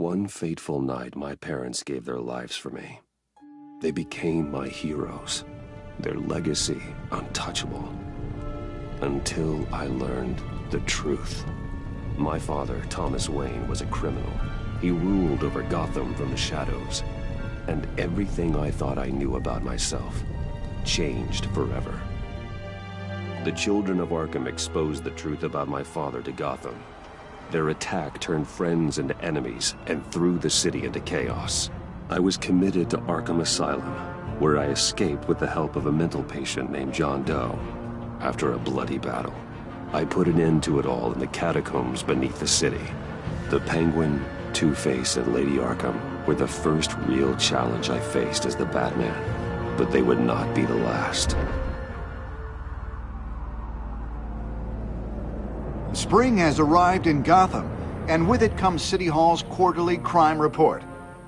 One fateful night, my parents gave their lives for me. They became my heroes, their legacy untouchable. Until I learned the truth. My father, Thomas Wayne, was a criminal. He ruled over Gotham from the shadows. And everything I thought I knew about myself changed forever. The children of Arkham exposed the truth about my father to Gotham. Their attack turned friends into enemies and threw the city into chaos. I was committed to Arkham Asylum, where I escaped with the help of a mental patient named John Doe. After a bloody battle, I put an end to it all in the catacombs beneath the city. The Penguin, Two-Face, and Lady Arkham were the first real challenge I faced as the Batman, but they would not be the last. Spring has arrived in Gotham, and with it comes City Hall's quarterly crime report.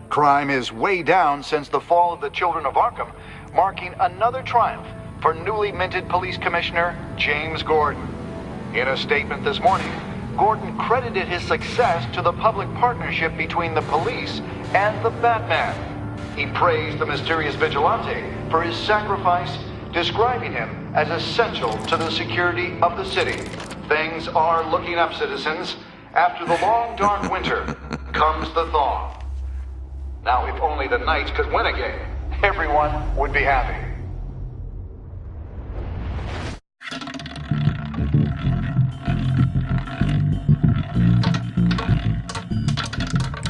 Crime is way down since the fall of the Children of Arkham, marking another triumph for newly minted Police Commissioner James Gordon. In a statement this morning, Gordon credited his success to the public partnership between the police and the Batman. He praised the mysterious vigilante for his sacrifice, describing him as essential to the security of the city. Things are looking up, citizens. After the long, dark winter comes the thaw. Now, if only the Knights could win again, everyone would be happy.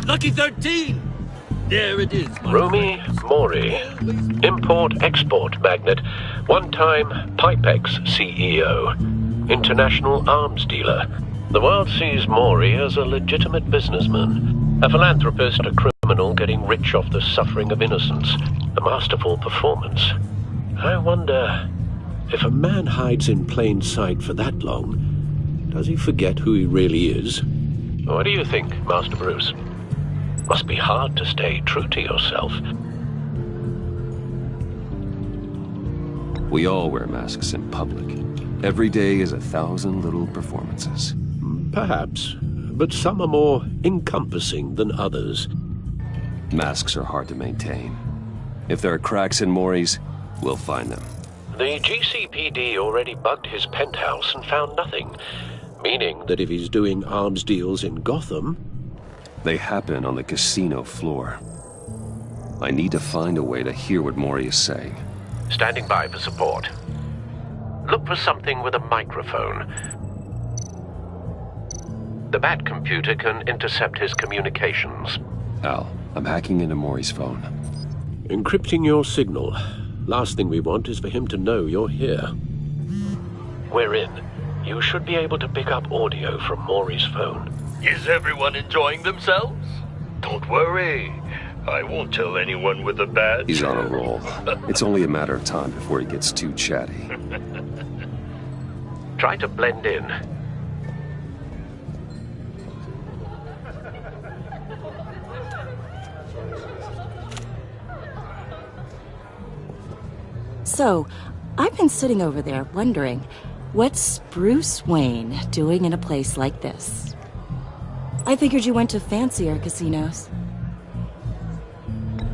Lucky 13! There it is, my Rumi Mori, import-export magnate, one-time Pipex CEO, international arms dealer. The world sees Mori as a legitimate businessman, a philanthropist, a criminal getting rich off the suffering of innocence, a masterful performance. I wonder, if a man hides in plain sight for that long, does he forget who he really is? What do you think, Master Bruce? Must be hard to stay true to yourself. We all wear masks in public. Every day is 1,000 little performances. Perhaps, but some are more encompassing than others. Masks are hard to maintain. If there are cracks in Mori's, we'll find them. The GCPD already bugged his penthouse and found nothing, meaning that if he's doing arms deals in Gotham... They happen on the casino floor. I need to find a way to hear what Mori is saying. Standing by for support. Look for something with a microphone. The Bat computer can intercept his communications. Al, I'm hacking into Mori's phone. Encrypting your signal. Last thing we want is for him to know you're here. We're in. You should be able to pick up audio from Mori's phone. Is everyone enjoying themselves? Don't worry. I won't tell anyone with a badge. He's on a roll. It's only a matter of time before he gets too chatty. Try to blend in. So, I've been sitting over there wondering, what's Bruce Wayne doing in a place like this? I figured you went to fancier casinos.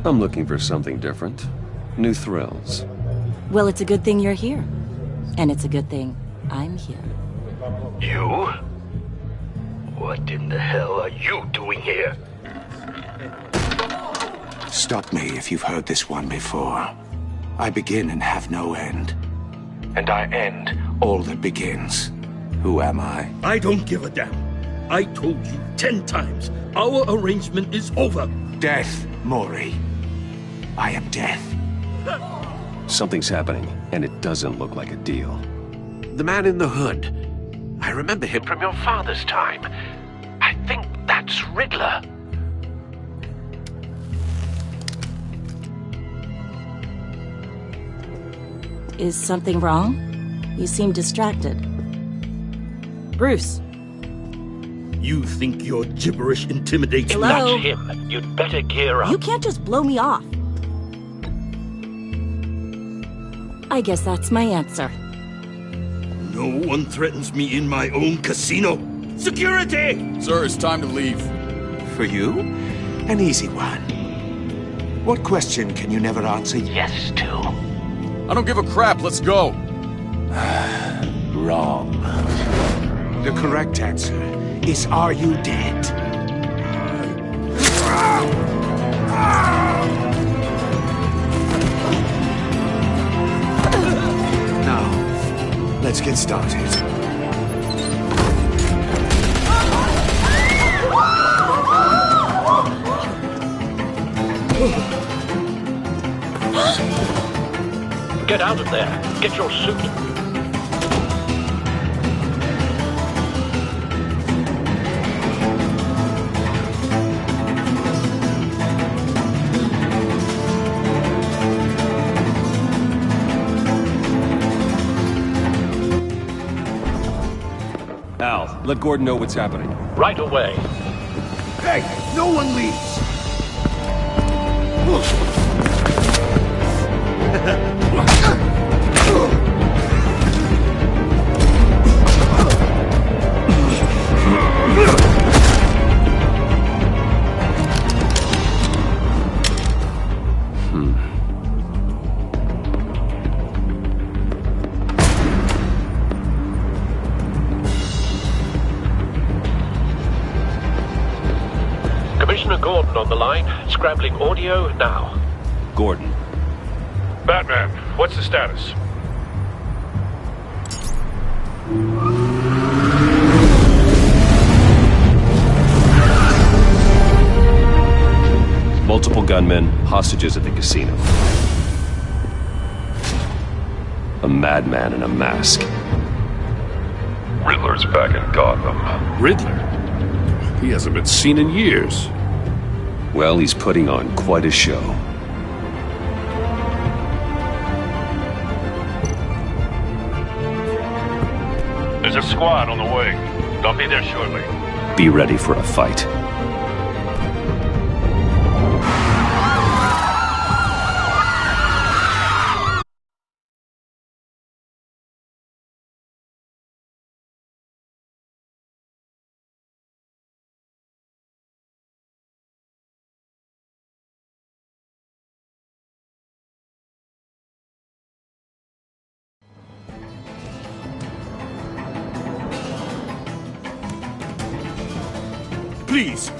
I'm looking for something different. New thrills. Well, it's a good thing you're here. And it's a good thing I'm here. You? What in the hell are you doing here? Stop me if you've heard this one before. I begin and have no end. And I end all that begins. Who am I? I don't give a damn. I told you 10 times. Our arrangement is over. Death, Mori. I am death. Something's happening, and it doesn't look like a deal. The man in the hood. I remember him from your father's time. I think that's Riddler. Is something wrong? You seem distracted. Bruce. You think your gibberish intimidates me? Hello? That's him. You'd better gear up. You can't just blow me off. I guess that's my answer. No one threatens me in my own casino. Security! Sir, it's time to leave. For you? An easy one. What question can you never answer yes to? I don't give a crap, let's go! Wrong. The correct answer is, are you dead? Now, let's get started. Get out of there. Get your suit. Al, let Gordon know what's happening. Right away. Hey, no one leaves! Commissioner Gordon on the line. Scrambling audio now. Gordon. Batman, what's the status? Multiple gunmen, hostages at the casino. A madman in a mask. Riddler's back in Gotham. Riddler? He hasn't been seen in years. Well, he's putting on quite a show. There's a squad on the way. They'll be there shortly. Be ready for a fight.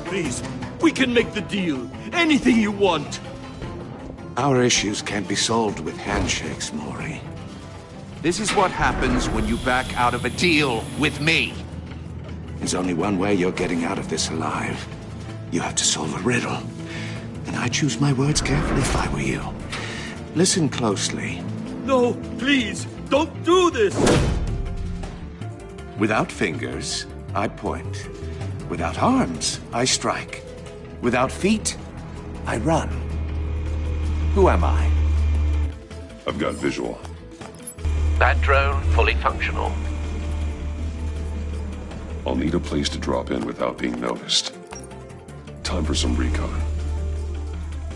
Please, we can make the deal. Anything you want. Our issues can't be solved with handshakes, Maury. This is what happens when you back out of a deal with me. There's only one way you're getting out of this alive. You have to solve a riddle. And I choose my words carefully if I were you. Listen closely. No, please, don't do this! Without fingers, I point. Without arms, I strike. Without feet, I run. Who am I? I've got visual. That drone fully functional. I'll need a place to drop in without being noticed. Time for some recon.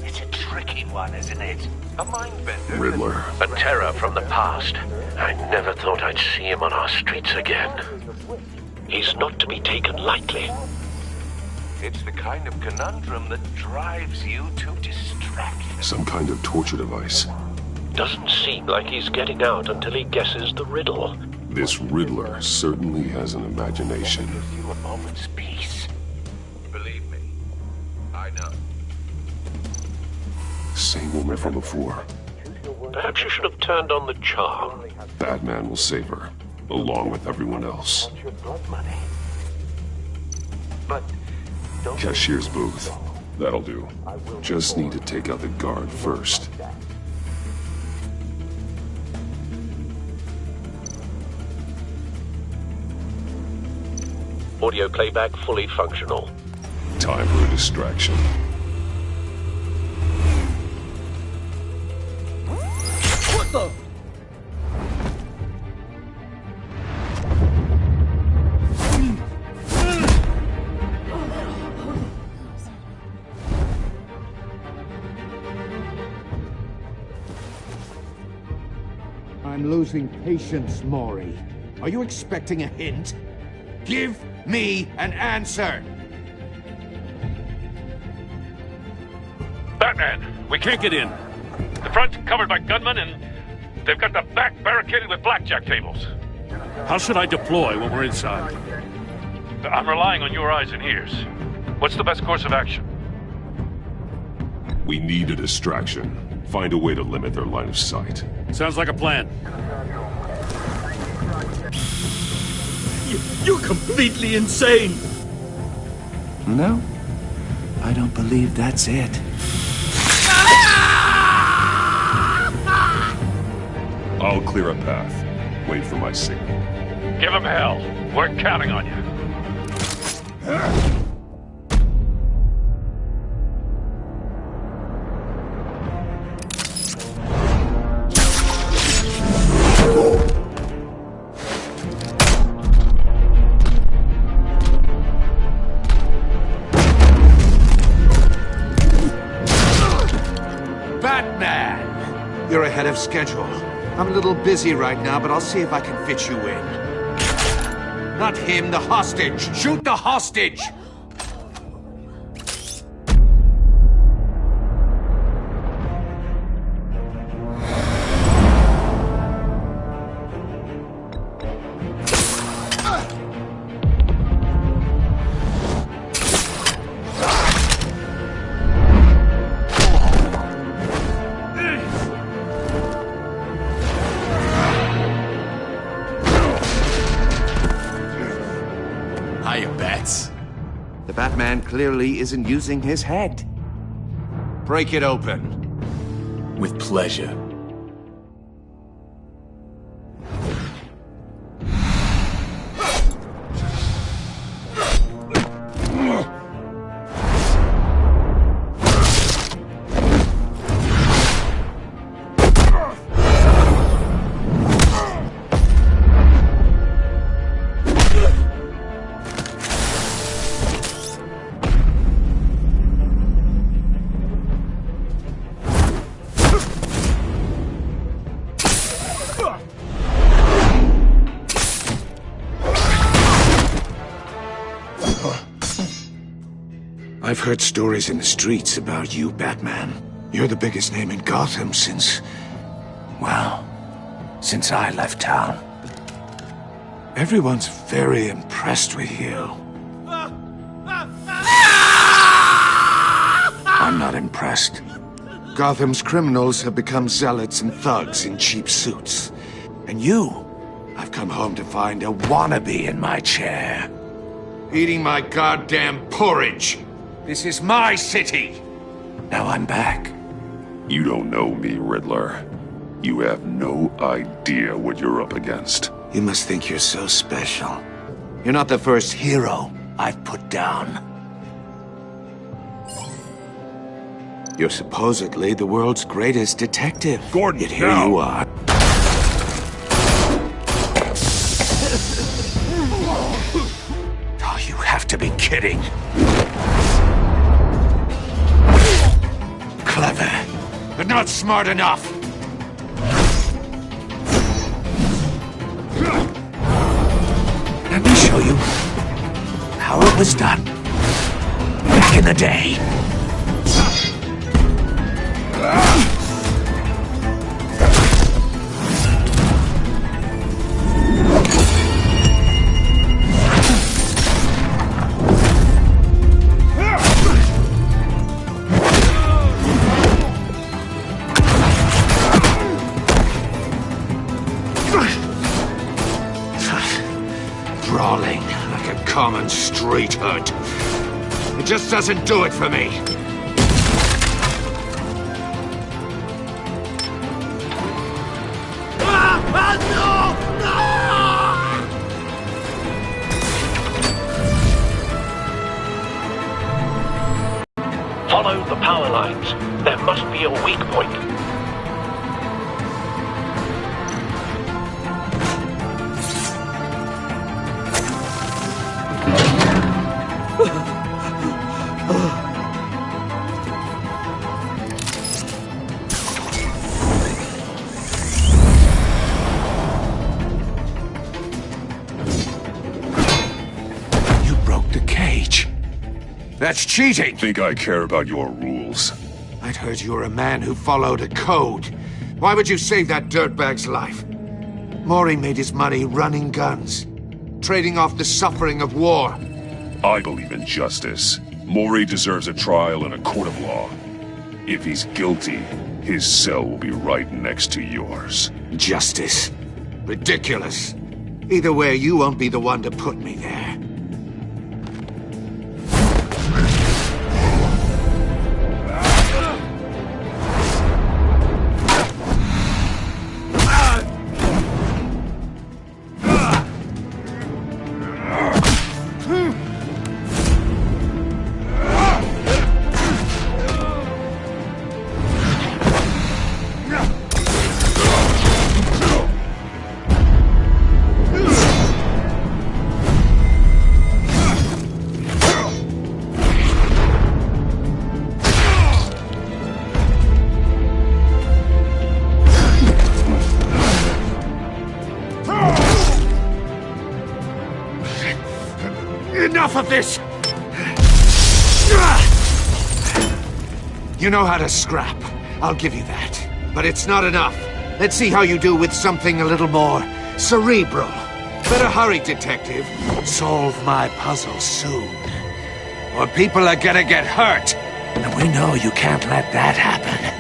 It's a tricky one, isn't it? A mindbender. Riddler. A terror from the past. I never thought I'd see him on our streets again. He's not to be taken lightly. It's the kind of conundrum that drives you to distraction. Some kind of torture device. Doesn't seem like he's getting out until he guesses the riddle. This Riddler certainly has an imagination. Give you a moment's peace. Believe me, I know. Same woman from before. Perhaps you should have turned on the charm. Batman will save her, along with everyone else. Your blood money. But don't Cashier's booth. That'll do. Just need to take out the guard first. Audio playback fully functional. Time for a distraction. What the? I'm losing patience, Maury. Are you expecting a hint? Give me an answer! Batman, we can't get in. The front's covered by gunmen, and they've got the back barricaded with blackjack tables. How should I deploy when we're inside? I'm relying on your eyes and ears. What's the best course of action? We need a distraction. Find a way to limit their line of sight. Sounds like a plan. You're completely insane! No, I don't believe that's it. I'll clear a path. Wait for my signal. Give him hell. We're counting on you. Batman! You're ahead of schedule. I'm a little busy right now, but I'll see if I can fit you in. Not him, the hostage! Shoot the hostage! The Batman clearly isn't using his head. Break it open. With pleasure. I've heard stories in the streets about you, Batman. You're the biggest name in Gotham since I left town. Everyone's very impressed with you. I'm not impressed. Gotham's criminals have become zealots and thugs in cheap suits. And I've come home to find a wannabe in my chair. Eating my goddamn porridge. This is my city. Now I'm back. You don't know me, Riddler. You have no idea what you're up against. You must think you're so special. You're not the first hero I've put down. You're supposedly the world's greatest detective. Gordon, yet here you are. Oh, you have to be kidding. Clever, but not smart enough. Let me show you how it was done back in the day. Brawling like a common street hood. It just doesn't do it for me. Follow the power lines. There must be a weak point. You broke the cage. That's cheating! Think I care about your rules? I'd heard you were a man who followed a code. Why would you save that dirtbag's life? Maury made his money running guns, trading off the suffering of war. I believe in justice. Maury deserves a trial in a court of law. If he's guilty, his cell will be right next to yours. Justice? Ridiculous. Either way, you won't be the one to put me there. Enough of this! You know how to scrap. I'll give you that. But it's not enough. Let's see how you do with something a little more cerebral. Better hurry, detective. Solve my puzzle soon. Or people are gonna get hurt. And we know you can't let that happen.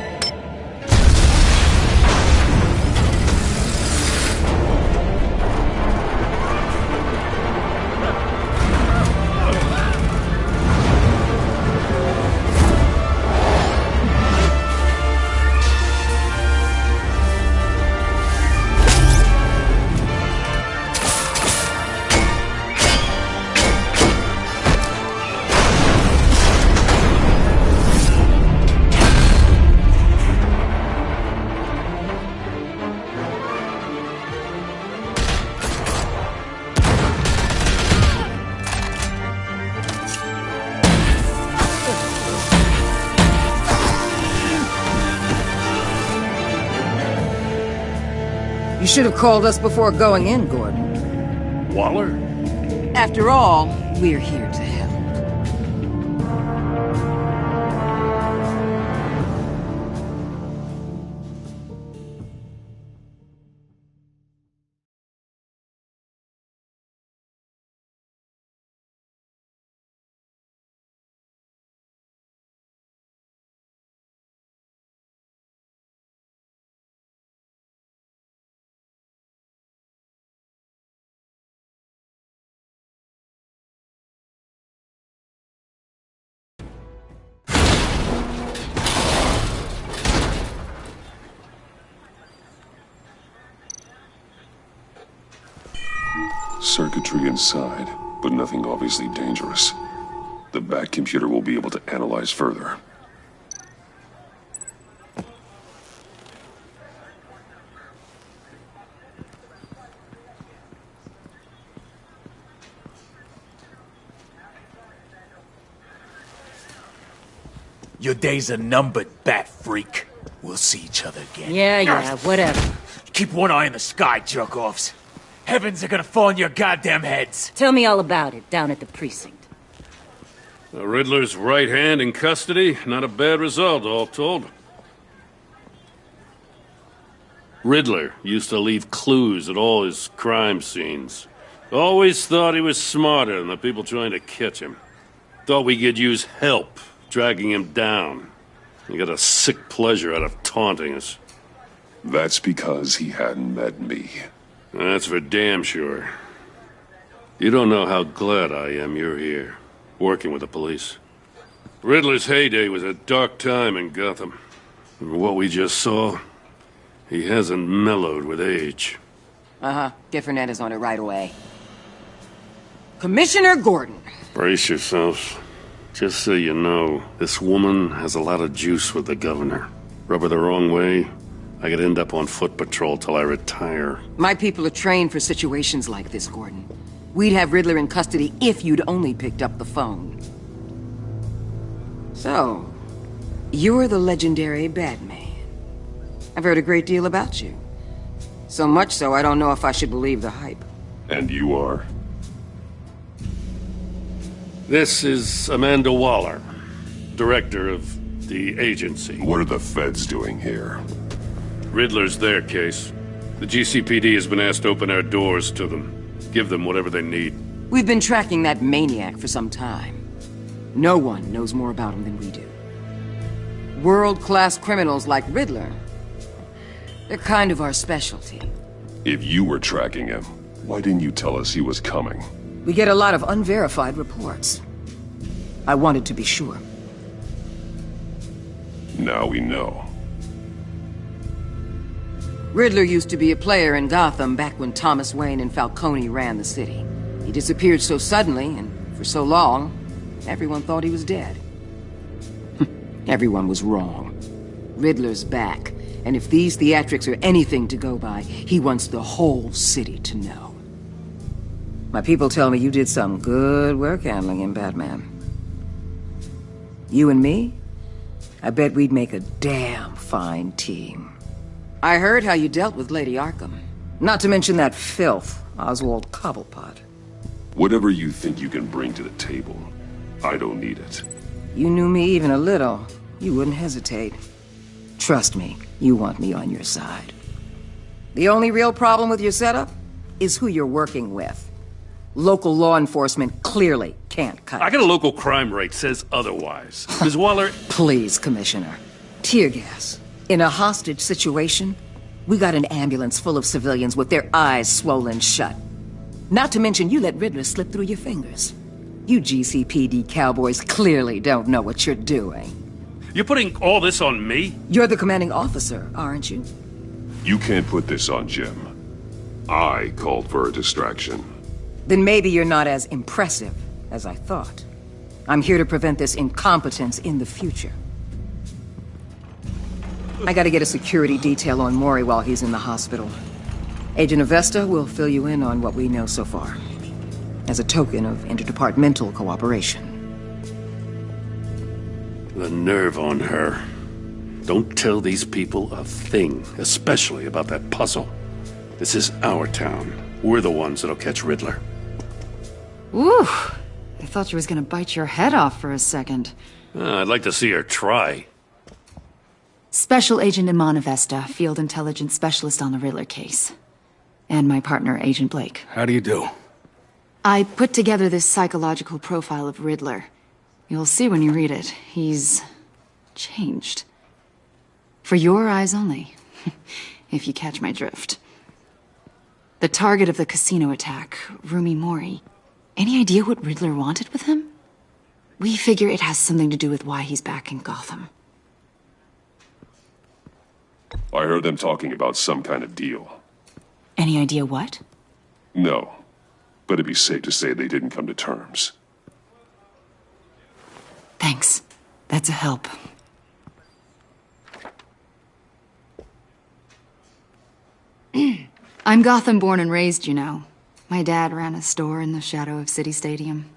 You should have called us before going in, Gordon. Waller? After all, we're here to help. Circuitry inside, but nothing obviously dangerous. The back computer will be able to analyze further. Your days are numbered, bat freak. We'll see each other again. Yeah, whatever. Keep one eye in the sky, jerk-offs. Heavens are gonna fall on your goddamn heads. Tell me all about it down at the precinct. The Riddler's right hand in custody. Not a bad result, all told. Riddler used to leave clues at all his crime scenes. Always thought he was smarter than the people trying to catch him. Thought we could use help dragging him down. He got a sick pleasure out of taunting us. That's because he hadn't met me. That's for damn sure. You don't know how glad I am you're here, working with the police. Riddler's heyday was a dark time in Gotham. And what we just saw, he hasn't mellowed with age. Get Fernandez on it right away. Commissioner Gordon. Brace yourselves. Just so you know, this woman has a lot of juice with the governor. Rub her the wrong way, I could end up on foot patrol till I retire. My people are trained for situations like this, Gordon. We'd have Riddler in custody if you'd only picked up the phone. So, you're the legendary Batman. I've heard a great deal about you. So much so, I don't know if I should believe the hype. And you are? This is Amanda Waller, director of the agency. What are the feds doing here? Riddler's their case. The GCPD has been asked to open our doors to them. Give them whatever they need. We've been tracking that maniac for some time. No one knows more about him than we do. World-class criminals like Riddler, they're kind of our specialty. If you were tracking him, why didn't you tell us he was coming? We get a lot of unverified reports. I wanted to be sure. Now we know. Riddler used to be a player in Gotham back when Thomas Wayne and Falcone ran the city. He disappeared so suddenly and for so long, everyone thought he was dead. Everyone was wrong. Riddler's back, and if these theatrics are anything to go by, he wants the whole city to know. My people tell me you did some good work handling him, Batman. You and me? I bet we'd make a damn fine team. I heard how you dealt with Lady Arkham. Not to mention that filth, Oswald Cobblepot. Whatever you think you can bring to the table, I don't need it. You knew me even a little, you wouldn't hesitate. Trust me, you want me on your side. The only real problem with your setup is who you're working with. Local law enforcement clearly can't cut it. I got a local crime rate says otherwise. Ms. Waller... Please, Commissioner. Tear gas. In a hostage situation, we got an ambulance full of civilians with their eyes swollen shut. Not to mention you let Riddler slip through your fingers. You GCPD cowboys clearly don't know what you're doing. You're putting all this on me? You're the commanding officer, aren't you? You can't put this on Jim. I called for a distraction. Then maybe you're not as impressive as I thought. I'm here to prevent this incompetence in the future. I gotta get a security detail on Mori while he's in the hospital. Agent Avesta will fill you in on what we know so far, as a token of interdepartmental cooperation. The nerve on her. Don't tell these people a thing, especially about that puzzle. This is our town. We're the ones that'll catch Riddler. Ooh, I thought she was gonna bite your head off for a second. I'd like to see her try. Special Agent Iman Avesta, Field Intelligence Specialist on the Riddler case. And my partner, Agent Blake. How do you do? I put together this psychological profile of Riddler. You'll see when you read it. He's changed. For your eyes only, if you catch my drift. The target of the casino attack, Rumi Mori. Any idea what Riddler wanted with him? We figure it has something to do with why he's back in Gotham. I heard them talking about some kind of deal. Any idea what? No, but it'd be safe to say they didn't come to terms. Thanks. That's a help. I'm Gotham born and raised, you know. My dad ran a store in the shadow of City Stadium.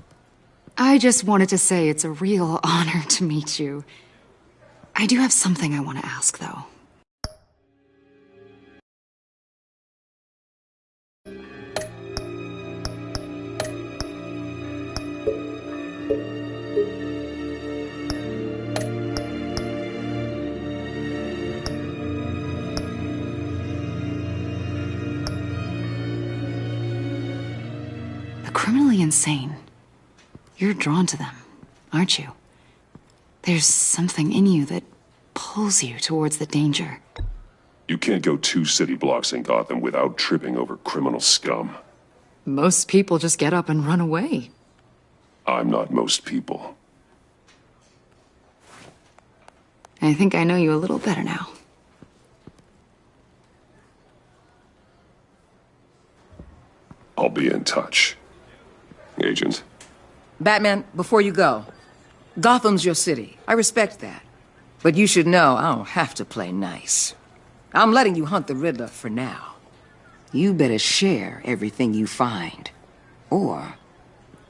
I just wanted to say it's a real honor to meet you. I do have something I want to ask, though. Criminally insane. You're drawn to them, aren't you? There's something in you that pulls you towards the danger. You can't go 2 city blocks in Gotham without tripping over criminal scum. Most people just get up and run away. I'm not most people. I think I know you a little better now. I'll be in touch. Agent. Batman, before you go, Gotham's your city. I respect that. But you should know I don't have to play nice. I'm letting you hunt the Riddler for now. You better share everything you find. Or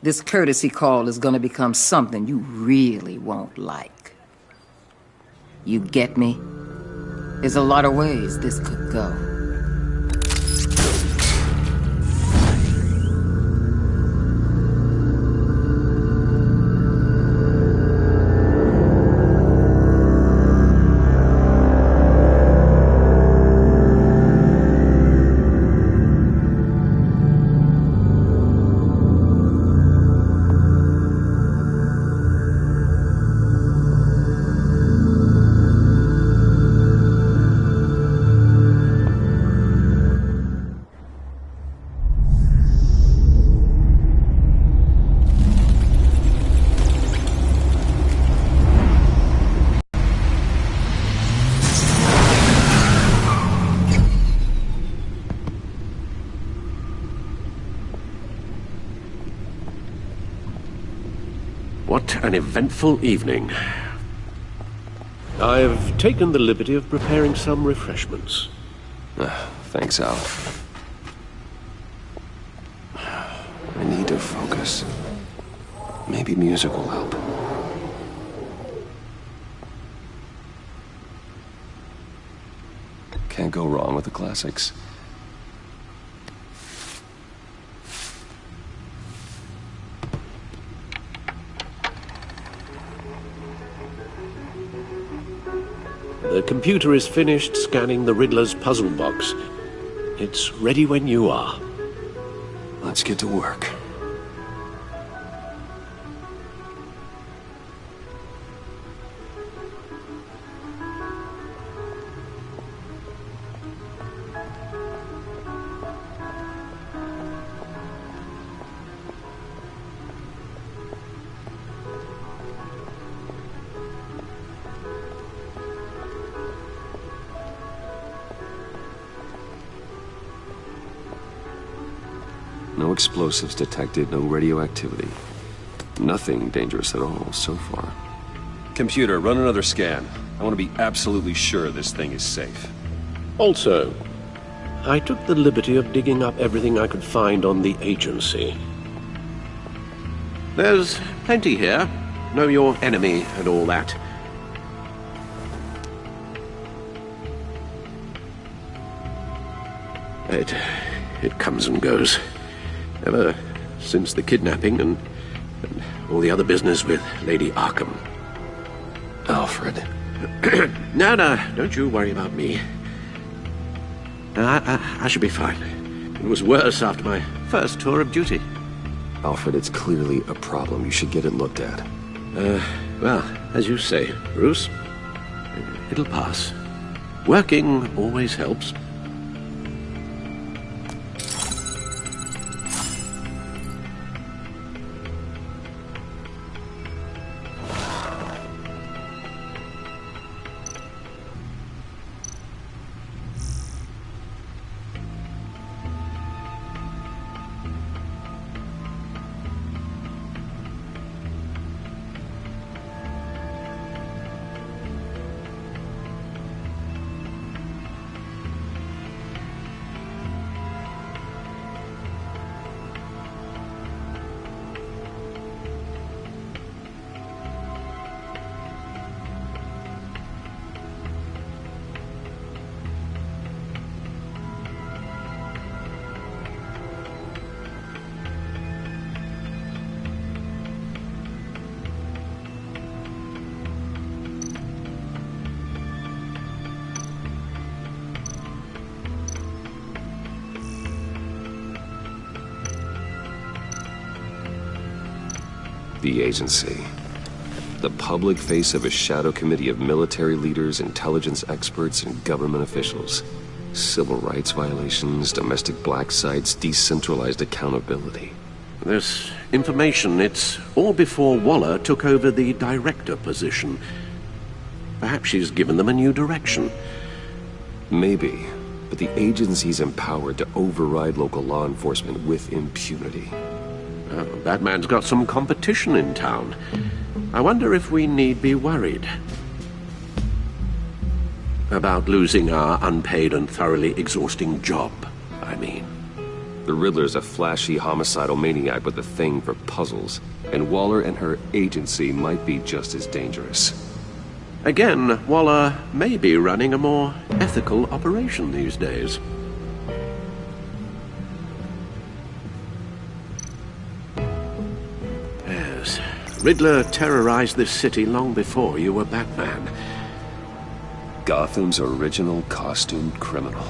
this courtesy call is gonna become something you really won't like. You get me? There's a lot of ways this could go. an eventful evening. I've taken the liberty of preparing some refreshments. Thanks, Al. I need to focus. Maybe music will help. Can't go wrong with the classics. The computer is finished scanning the Riddler's puzzle box. It's ready when you are. Let's get to work. No explosives detected, no radioactivity. Nothing dangerous at all so far. Computer, run another scan. I want to be absolutely sure this thing is safe. Also, I took the liberty of digging up everything I could find on the agency. There's plenty here. Know your enemy and all that. It comes and goes. Ever since the kidnapping and all the other business with Lady Arkham. Alfred. No, don't you worry about me. I should be fine. It was worse after my first tour of duty. Alfred, it's clearly a problem. You should get it looked at. Well, as you say, Bruce, it'll pass. Working always helps. The agency. The public face of a shadow committee of military leaders, intelligence experts, and government officials. Civil rights violations, domestic black sites, decentralized accountability. This information, it's all before Waller took over the director position. Perhaps she's given them a new direction. Maybe, but the agency's empowered to override local law enforcement with impunity. Batman's got some competition in town. I wonder if we need be worried about losing our unpaid and thoroughly exhausting job, I mean. The Riddler's a flashy homicidal maniac with a thing for puzzles, and Waller and her agency might be just as dangerous. Again, Waller may be running a more ethical operation these days. Yes, Riddler terrorized this city long before you were Batman. Gotham's original costumed criminal.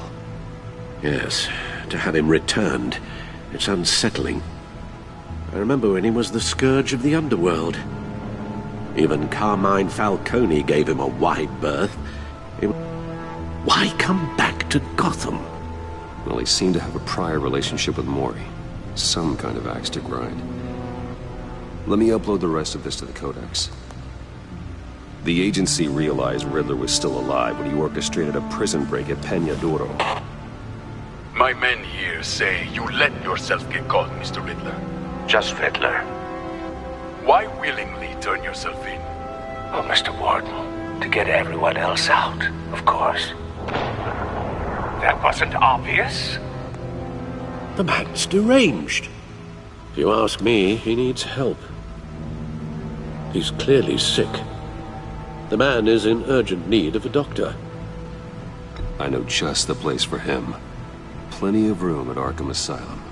Yes, to have him returned, it's unsettling. I remember when he was the scourge of the underworld. Even Carmine Falcone gave him a wide berth. Why come back to Gotham? Well, he seemed to have a prior relationship with Mori. Some kind of axe to grind. Let me upload the rest of this to the Codex. The agency realized Riddler was still alive when he orchestrated a prison break at Peña Duro. My men here say you let yourself get caught, Mr. Riddler. Just Riddler. Why willingly turn yourself in? Oh, Mr. Warden, to get everyone else out, of course. That wasn't obvious? The man's deranged. If you ask me, he needs help. He's clearly sick. The man is in urgent need of a doctor. I know just the place for him. Plenty of room at Arkham Asylum.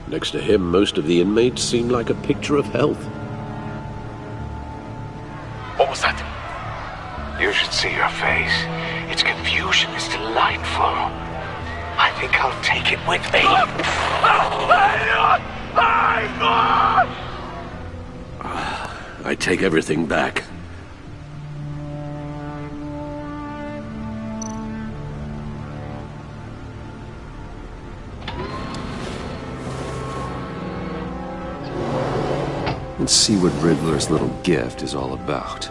Next to him, most of the inmates seem like a picture of health. What was that? You should see your face. Its confusion is delightful. I think I'll take it with me. I take everything back. Let's see what Riddler's little gift is all about.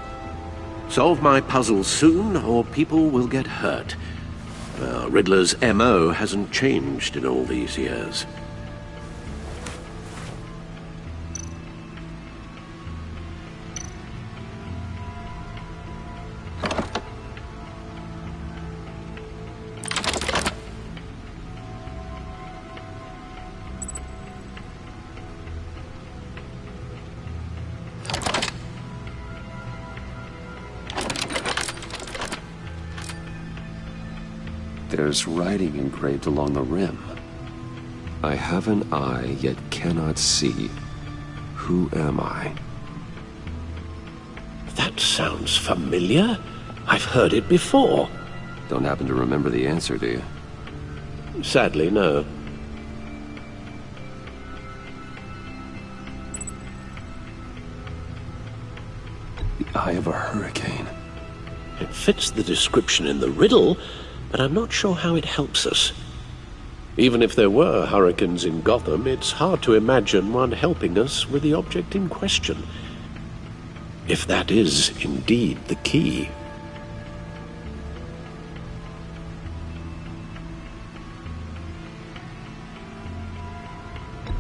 Solve my puzzle soon, or people will get hurt. Riddler's M.O. hasn't changed in all these years. There's writing engraved along the rim. I have an eye, yet cannot see. Who am I? That sounds familiar. I've heard it before. Don't happen to remember the answer, do you? Sadly, no. The eye of a hurricane. It fits the description in the riddle, but I'm not sure how it helps us. Even if there were hurricanes in Gotham, it's hard to imagine one helping us with the object in question. If that is indeed the key.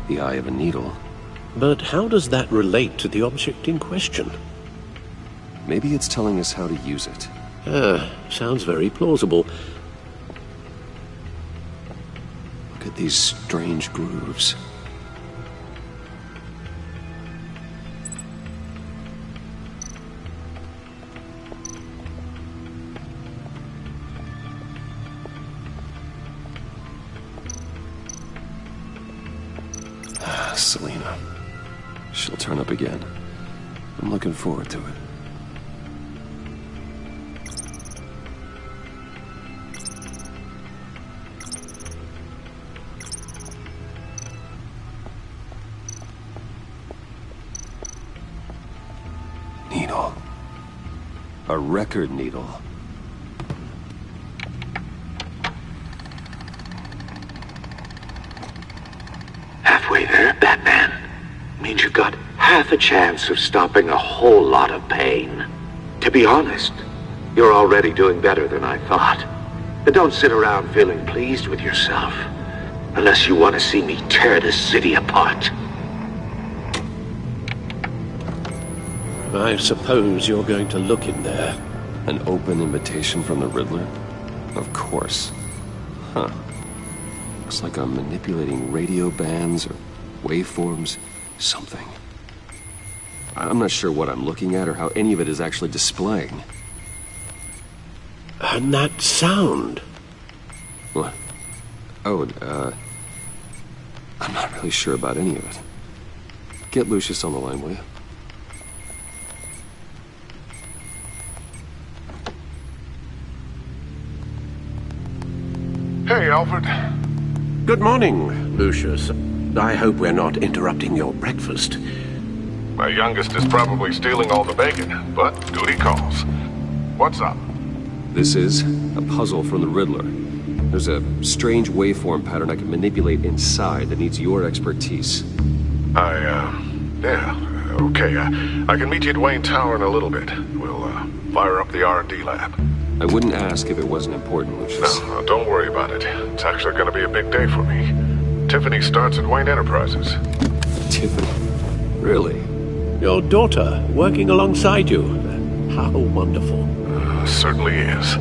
The eye of a needle. But how does that relate to the object in question? Maybe it's telling us how to use it. Sounds very plausible. Look at these strange grooves. Selina. She'll turn up again. I'm looking forward to it. Needle. A record needle. Halfway there, Batman. Means you've got half a chance of stopping a whole lot of pain. To be honest, you're already doing better than I thought. But don't sit around feeling pleased with yourself. Unless you want to see me tear this city apart. I suppose you're going to look in there. An open invitation from the Riddler? Of course. Huh. Looks like I'm manipulating radio bands or waveforms. Something. I'm not sure what I'm looking at or how any of it is actually displaying. And that sound? What? Oh, I'm not really sure about any of it. Get Lucius on the line, will you? Hey, Alfred. Good morning, Lucius. I hope we're not interrupting your breakfast. My youngest is probably stealing all the bacon, but duty calls. What's up? This is a puzzle from the Riddler. There's a strange waveform pattern I can manipulate inside that needs your expertise. Yeah, okay. I can meet you at Wayne Tower in a little bit. We'll, fire up the R&D lab. I wouldn't ask if it wasn't important, Lucius. No, don't worry about it. It's actually gonna be a big day for me. Tiffany starts at Wayne Enterprises. Tiffany? Really? Your daughter working alongside you. How wonderful. Certainly is.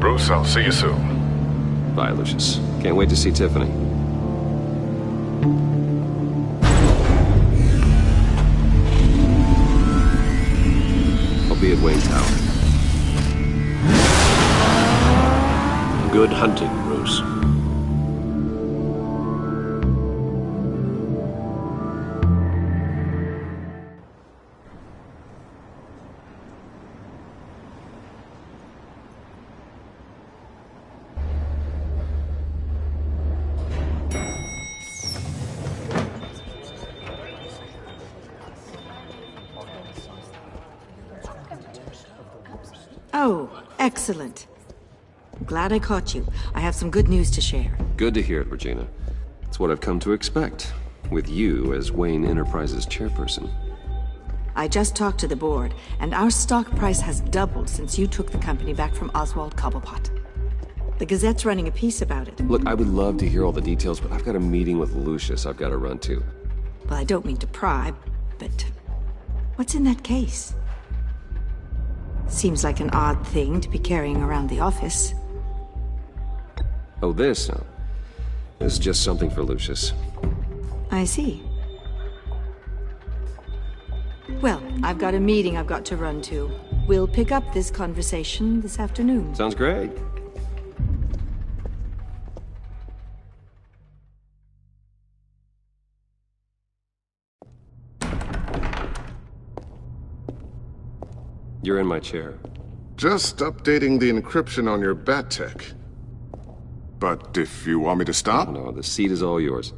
Bruce, I'll see you soon. Bye, Lucius. Can't wait to see Tiffany. I'll be at Wayne Tower. Good hunting, Bruce. Oh, excellent. Glad I caught you. I have some good news to share. Good to hear it, Regina. It's what I've come to expect, with you as Wayne Enterprises chairperson. I just talked to the board, and our stock price has doubled since you took the company back from Oswald Cobblepot. The Gazette's running a piece about it. Look, I would love to hear all the details, but I've got a meeting with Lucius I've got to run to. Well, I don't mean to pry, but what's in that case? Seems like an odd thing to be carrying around the office. Oh, this? No. This is just something for Lucius. I see. Well, I've got a meeting I've got to run to. We'll pick up this conversation this afternoon. Sounds great. You're in my chair. Just updating the encryption on your bat tech. But if you want me to stop? No, the seat is all yours.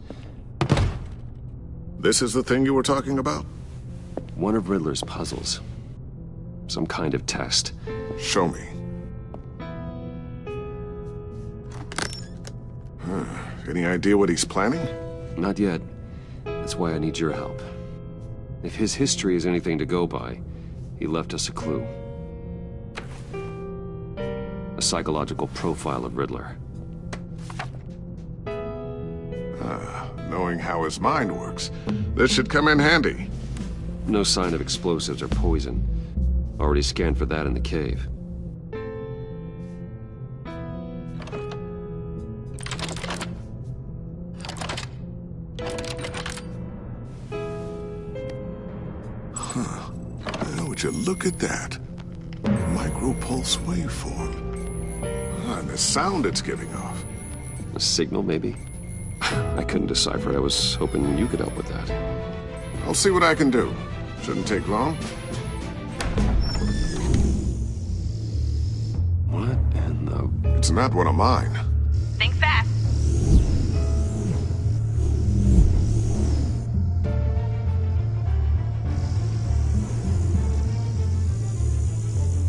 This is the thing you were talking about? One of Riddler's puzzles. Some kind of test. Show me. Any idea what he's planning? Not yet. That's why I need your help. If his history is anything to go by, he left us a clue. A psychological profile of Riddler. Knowing how his mind works, this should come in handy. No sign of explosives or poison. Already scanned for that in the cave. Would you look at that? A micropulse waveform. And the sound it's giving off. A signal, maybe? I couldn't decipher it. I was hoping you could help with that. I'll see what I can do. Shouldn't take long. What in the... It's not one of mine. Think fast.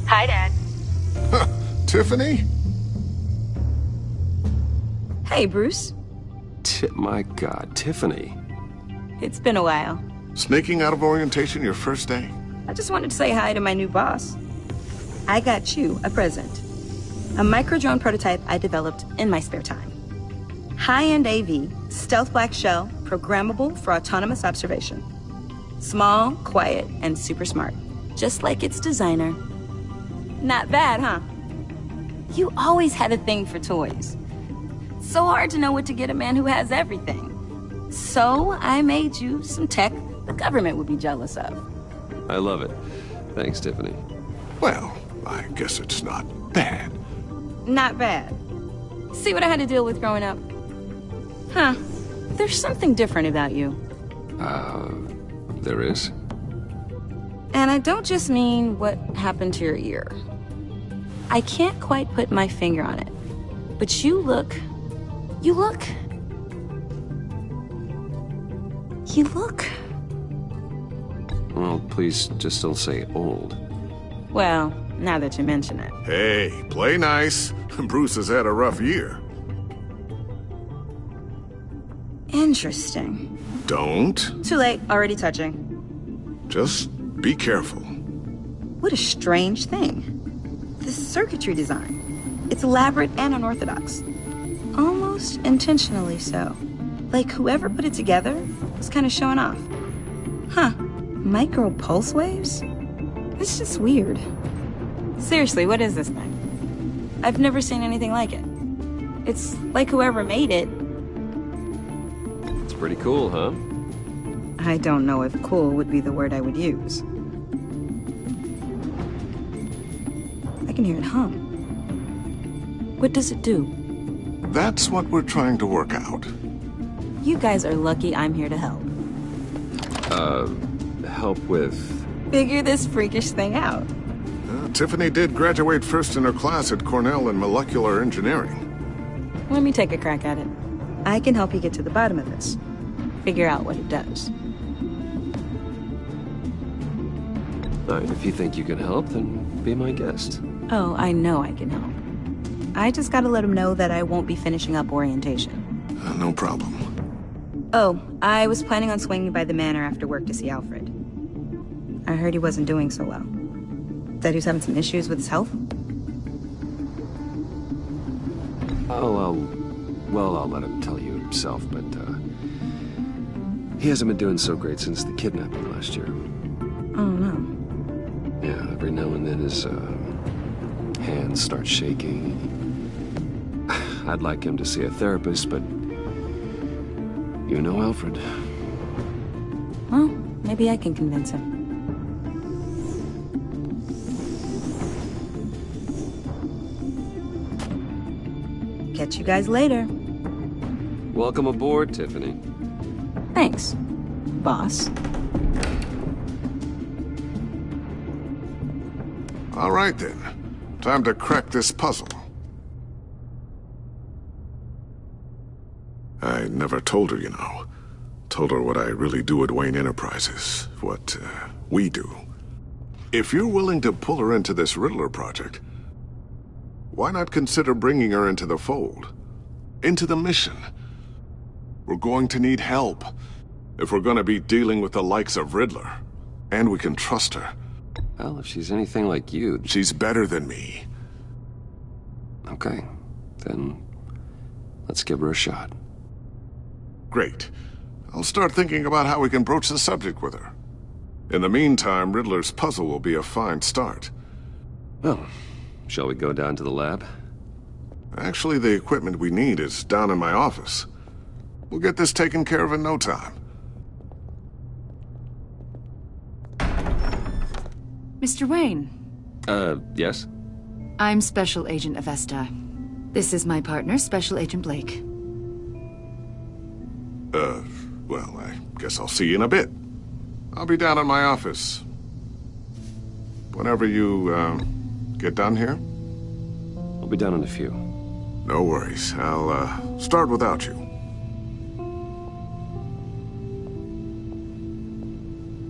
Hi, Dad. Tiffany? Hey, Bruce. My God, Tiffany. It's been a while. Sneaking out of orientation your first day? I just wanted to say hi to my new boss. I got you a present. A micro-drone prototype I developed in my spare time. High-end AV, stealth black shell, programmable for autonomous observation. Small, quiet, and super smart. Just like its designer. Not bad, huh? You always had a thing for toys. So hard to know what to get a man who has everything. So I made you some tech the government would be jealous of. I love it. Thanks, Tiffany. Well, I guess it's not bad. Not bad. See what I had to deal with growing up? Huh. There's something different about you. There is? And I don't just mean what happened to your ear. I can't quite put my finger on it. But you look... Well, please just don't say old. Well, now that you mention it. Hey, play nice. Bruce has had a rough year. Interesting. Don't. Too late, already touching. Just be careful. What a strange thing. The circuitry design. It's elaborate and unorthodox. Almost intentionally so. Like whoever put it together was kind of showing off. Huh. Micro pulse waves? It's just weird. Seriously, what is this thing? I've never seen anything like it. It's like whoever made it. It's pretty cool, huh? I don't know if cool would be the word I would use. I can hear it hum. What does it do? That's what we're trying to work out. You guys are lucky I'm here to help. Help with... Figure this freakish thing out. Tiffany did graduate first in her class at Cornell in molecular engineering. Let me take a crack at it. I can help you get to the bottom of this. Figure out what it does. All right, if you think you can help, then be my guest. Oh, I know I can help. I just gotta let him know that I won't be finishing up orientation. No problem. Oh, I was planning on swinging by the manor after work to see Alfred. I heard he wasn't doing so well. That he was having some issues with his health? I'll let him tell you himself, but, he hasn't been doing so great since the kidnapping last year. Oh, no. Yeah, every now and then his, hands start shaking. I'd like him to see a therapist, but you know Alfred. Well, maybe I can convince him. Catch you guys later. Welcome aboard, Tiffany. Thanks, boss. All right, then. Time to crack this puzzle. I never told her, you know. Told her what I really do at Wayne Enterprises. What, we do. If you're willing to pull her into this Riddler project, why not consider bringing her into the fold? Into the mission? We're going to need help if we're going to be dealing with the likes of Riddler. And we can trust her. Well, if she's anything like you... She's better than me. Okay. Then let's give her a shot. Great. I'll start thinking about how we can broach the subject with her. In the meantime, Riddler's puzzle will be a fine start. Well, shall we go down to the lab? Actually, the equipment we need is down in my office. We'll get this taken care of in no time. Mr. Wayne. Yes? I'm Special Agent Avesta. This is my partner, Special Agent Blake. Well, I guess I'll see you in a bit. I'll be down in my office. Whenever you, get done here? I'll be down in a few. No worries. I'll, start without you.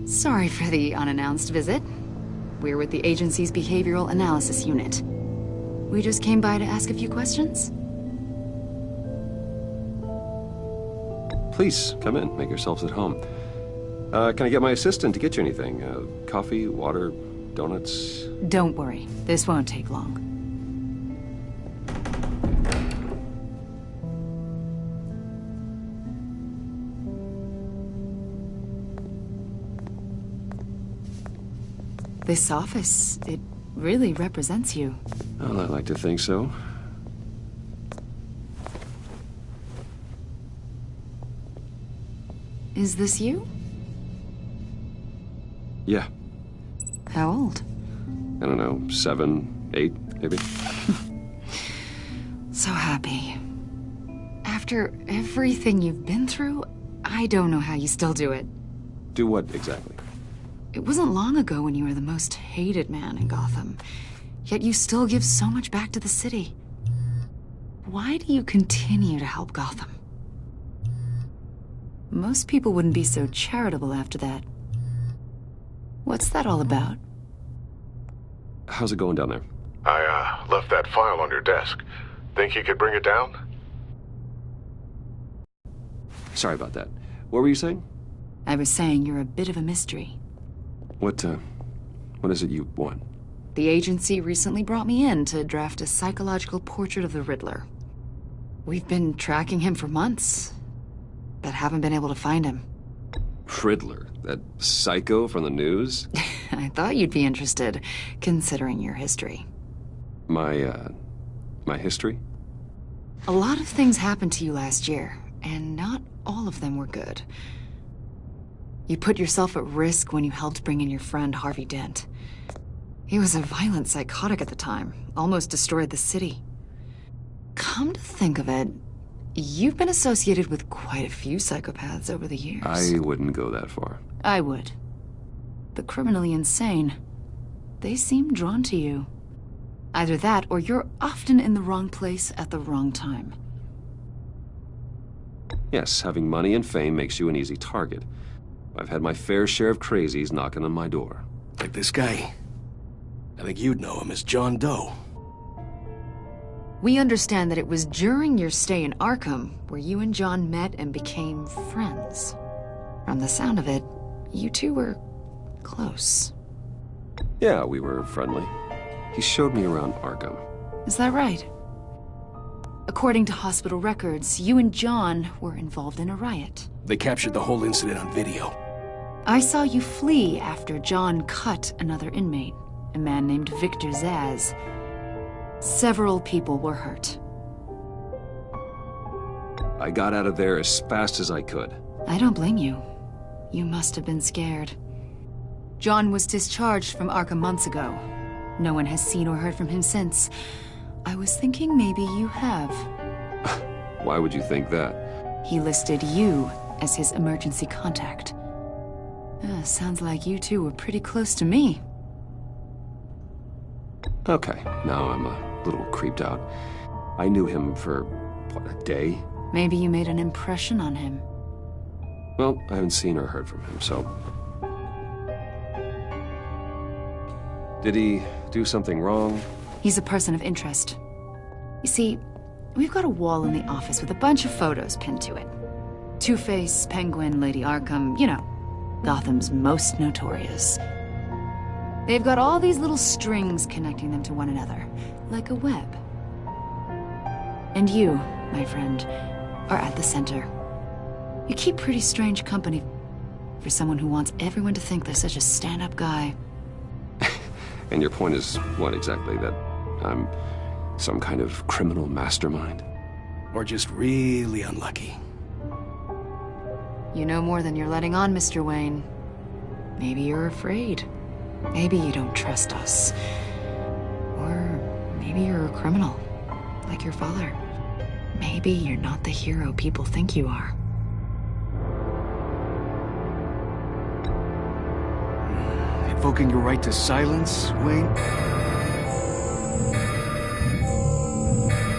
Sorry for the unannounced visit. We're with the agency's Behavioral Analysis Unit. We just came by to ask a few questions. Please, come in. Make yourselves at home. Can I get my assistant to get you anything? Coffee, water, donuts? Don't worry. This won't take long. This office, it really represents you. Well, I'd like to think so. Is this you? Yeah. How old? I don't know, 7, 8, maybe? So happy. After everything you've been through, I don't know how you still do it. Do what, exactly? It wasn't long ago when you were the most hated man in Gotham. Yet you still give so much back to the city. Why do you continue to help Gotham? Most people wouldn't be so charitable after that. What's that all about? How's it going down there? I, left that file on your desk. Think you could bring it down? Sorry about that. What were you saying? I was saying you're a bit of a mystery. What is it you want? The agency recently brought me in to draft a psychological portrait of the Riddler. We've been tracking him for months, but haven't been able to find him. Riddler, that psycho from the news? I thought you'd be interested, considering your history. My history? A lot of things happened to you last year, and not all of them were good. You put yourself at risk when you helped bring in your friend Harvey Dent. He was a violent psychotic at the time, almost destroyed the city. Come to think of it, you've been associated with quite a few psychopaths over the years. I wouldn't go that far. I would. The criminally insane. They seem drawn to you. Either that, or you're often in the wrong place at the wrong time. Yes, having money and fame makes you an easy target. I've had my fair share of crazies knocking on my door. Like this guy. I think you'd know him as John Doe. We understand that it was during your stay in Arkham where you and John met and became friends. From the sound of it, you two were close. Yeah, we were friendly. He showed me around Arkham. Is that right? According to hospital records, you and John were involved in a riot. They captured the whole incident on video. I saw you flee after John cut another inmate, a man named Victor Zaz. Several people were hurt. I got out of there as fast as I could. I don't blame you. You must have been scared. John was discharged from Arkham months ago. No one has seen or heard from him since. I was thinking maybe you have. Why would you think that? He listed you as his emergency contact. Sounds like you two were pretty close to me. Okay, now I'm a little creeped out. I knew him for, what, a day? Maybe you made an impression on him. Well, I haven't seen or heard from him, so... Did he do something wrong? He's a person of interest. You see, we've got a wall in the office with a bunch of photos pinned to it. Two-Face, Penguin, Lady Arkham, you know, Gotham's most notorious. They've got all these little strings connecting them to one another, like a web. And you, my friend, are at the center. You keep pretty strange company for someone who wants everyone to think they're such a stand-up guy. And your point is what exactly? That I'm some kind of criminal mastermind? Or just really unlucky? You know more than you're letting on, Mr. Wayne. Maybe you're afraid. Maybe you don't trust us. Or maybe you're a criminal, like your father. Maybe you're not the hero people think you are. Invoking your right to silence, Wayne?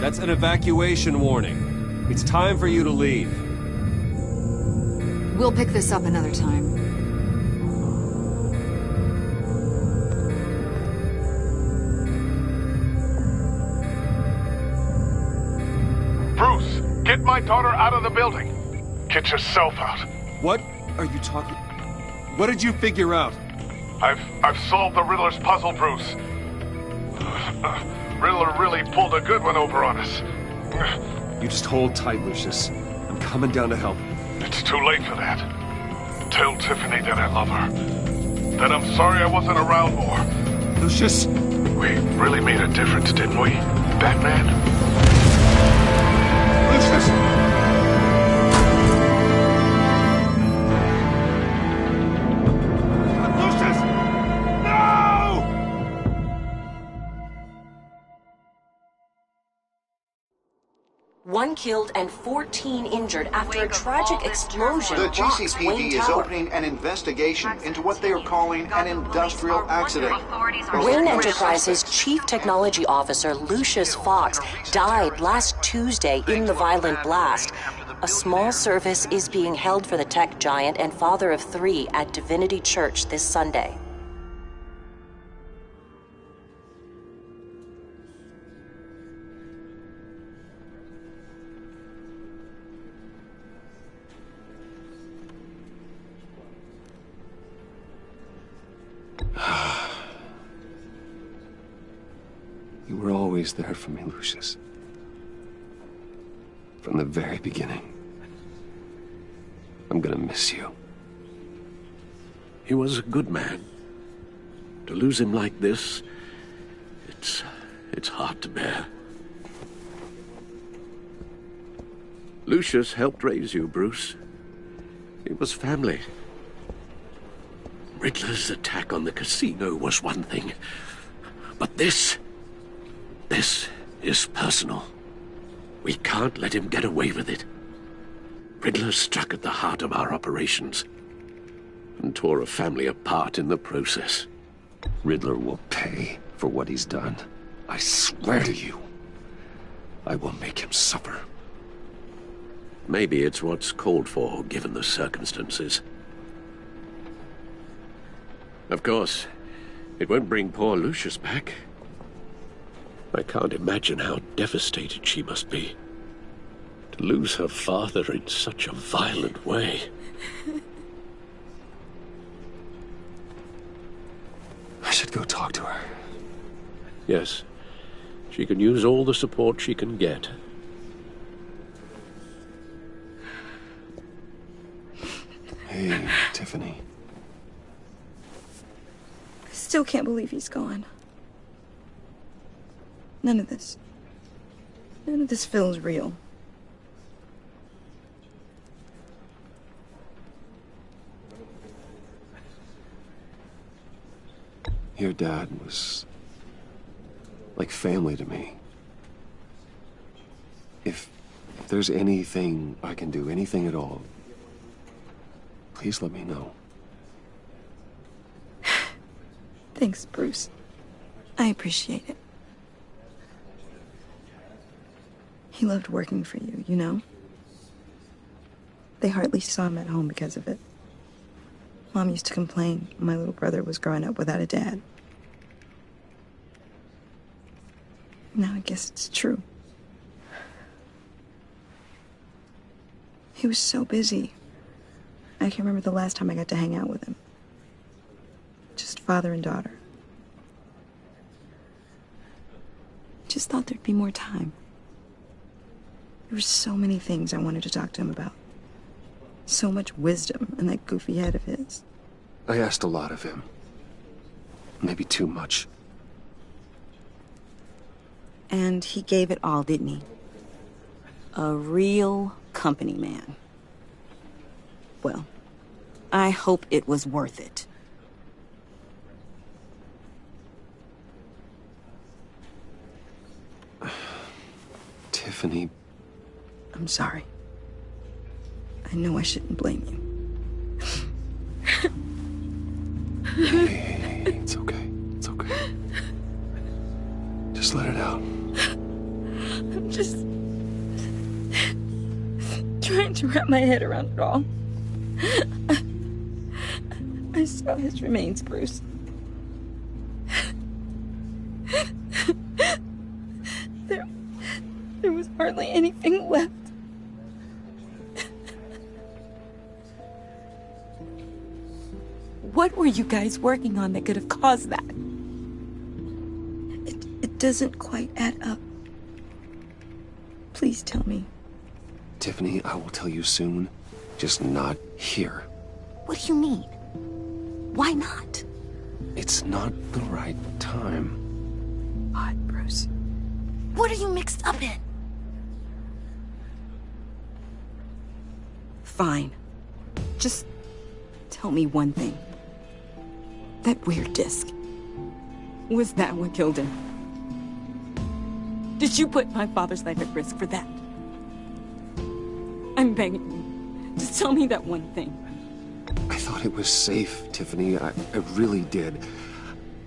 That's an evacuation warning. It's time for you to leave. We'll pick this up another time. Bruce, get my daughter out of the building. Get yourself out. What are you talking... What did you figure out? I've solved the Riddler's puzzle, Bruce. Riddler really pulled a good one over on us. You just hold tight, Lucius. I'm coming down to help. It's too late for that. Tell Tiffany that I love her. That I'm sorry I wasn't around more. Lucius! We really made a difference, didn't we, Batman? Lucius! One killed and 14 injured after a tragic explosion. The rocks Wayne GCPD is Tower. opening an investigation into what they are calling an industrial accident. Wayne Enterprises' Chief Technology Officer Lucius Fox died last Tuesday in the violent blast. A small service is being held for the tech giant and father of 3 at Divinity Church this Sunday. You were always there for me, Lucius. From the very beginning. I'm gonna miss you. He was a good man. To lose him like this, it's hard to bear. Lucius helped raise you, Bruce. It was family. Riddler's attack on the casino was one thing, but this is personal. We can't let him get away with it. Riddler struck at the heart of our operations and tore a family apart in the process. Riddler will pay for what he's done. I swear to you, I will make him suffer. Maybe it's what's called for, given the circumstances. Of course, it won't bring poor Lucius back. I can't imagine how devastated she must be. To lose her father in such a violent way. I should go talk to her. Yes, she can use all the support she can get. Hey, Tiffany. I still can't believe he's gone. None of this feels real. Your dad was like family to me. If there's anything I can do, anything at all, please let me know. Thanks, Bruce. I appreciate it. He loved working for you, you know? They hardly saw him at home because of it. Mom used to complain my little brother was growing up without a dad. Now I guess it's true. He was so busy. I can't remember the last time I got to hang out with him. Just father and daughter. Just thought there'd be more time. There were so many things I wanted to talk to him about. So much wisdom in that goofy head of his. I asked a lot of him. Maybe too much. And he gave it all, didn't he? A real company man. Well, I hope it was worth it. Tiffany. I'm sorry. I know I shouldn't blame you. Hey, it's okay. It's okay. Just let it out. I'm just trying to wrap my head around it all. I saw his remains, Bruce. There was hardly anything left. What were you guys working on that could have caused that? It doesn't quite add up. Please tell me. Tiffany, I will tell you soon. Just not here. What do you mean? Why not? It's not the right time. Odd, Bruce. What are you mixed up in? Fine. Just tell me one thing. That weird disc. Was that what killed him? Did you put my father's life at risk for that? I'm begging you. Just tell me that one thing. I thought it was safe, Tiffany. I really did.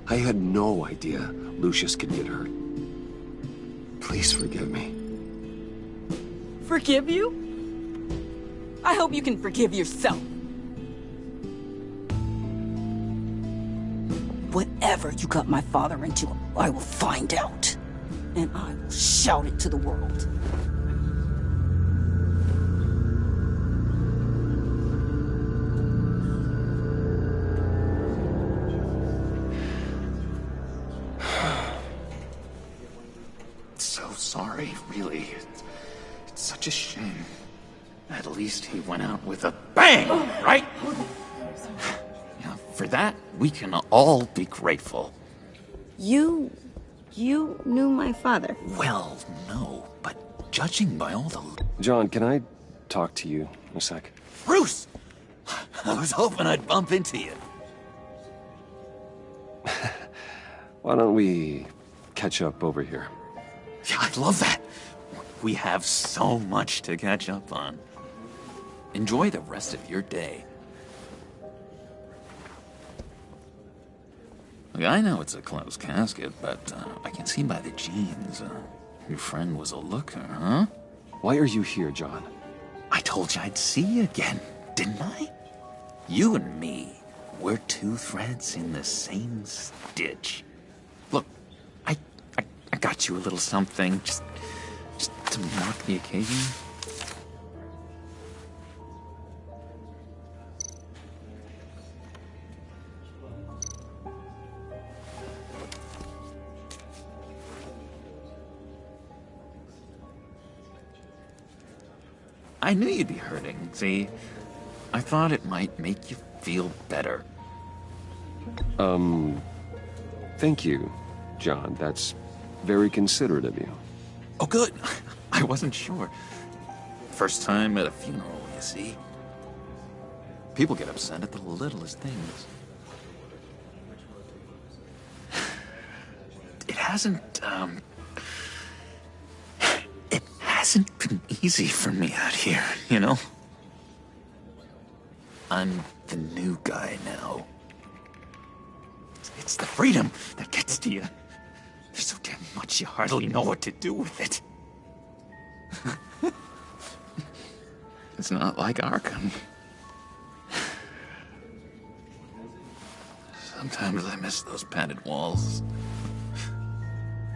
I had no idea Lucius could get hurt. Please forgive me. Forgive you? I hope you can forgive yourself. Whatever you got my father into, I will find out. And I will shout it to the world. So sorry, really. It's such a shame. At least he went out with a bang, right? Yeah, For that, we can all be grateful. You knew my father? Well, no, but judging by all the... John, can I talk to you a sec? Bruce! I was hoping I'd bump into you. Why don't we catch up over here? Yeah, I'd love that. We have so much to catch up on. Enjoy the rest of your day. Look, I know it's a closed casket, but I can see by the jeans. Your friend was a looker, huh? Why are you here, John? I told you I'd see you again, didn't I? You and me, we're two threads in the same stitch. Look, I got you a little something, just to mark the occasion. I knew you'd be hurting, see? I thought it might make you feel better. Thank you, John. That's very considerate of you. Oh, good. I wasn't sure. First time at a funeral, you see? People get upset at the littlest things. It hasn't been easy for me out here, you know? I'm the new guy now. It's the freedom that gets to you. There's so damn much you hardly know what to do with it. It's not like Arkham. Sometimes I miss those padded walls.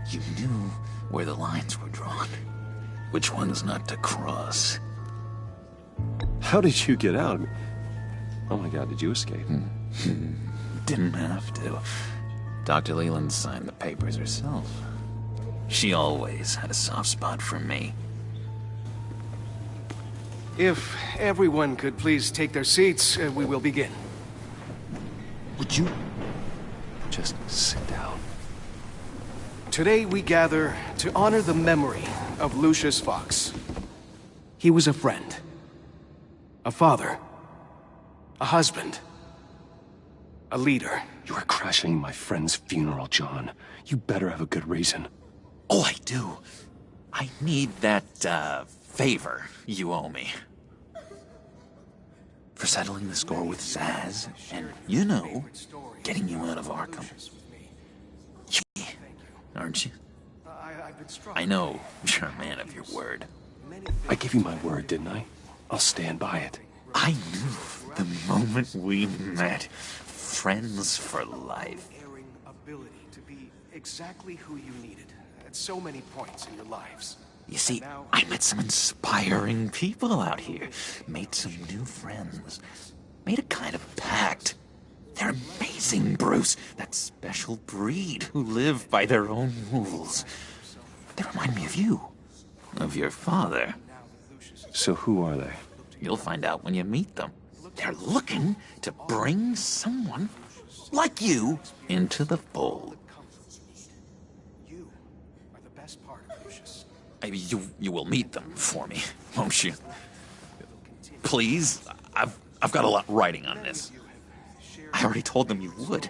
You knew where the lines were drawn. Which ones not to cross. How did you get out? Oh my God, did you escape? Didn't have to. Dr. Leland signed the papers herself. She always had a soft spot for me. If everyone could please take their seats, we will begin. Would you just sit down? Today we gather to honor the memory of Lucius Fox. He was a friend, a father, a husband, a leader. You are crashing my friend's funeral, John. You better have a good reason. Oh, I do. I need that, favor you owe me. For settling the score with Zaz, and, you know, getting you out of Arkham. Aren't you? I know you're a man of your word. I gave you my word, didn't I? I'll stand by it. I knew the moment we met. Friends for life. Ability to be exactly who you needed at so many points in your lives. You see, I met some inspiring people out here. Made some new friends. Made a kind of pact. They're amazing, Bruce. That special breed who live by their own rules. They remind me of you. Of your father. So who are they? You'll find out when you meet them. They're looking to bring someone like you into the fold. You are the best part of Lucius. You will meet them for me, won't you? Please, I've got a lot riding on this. I already told them you would.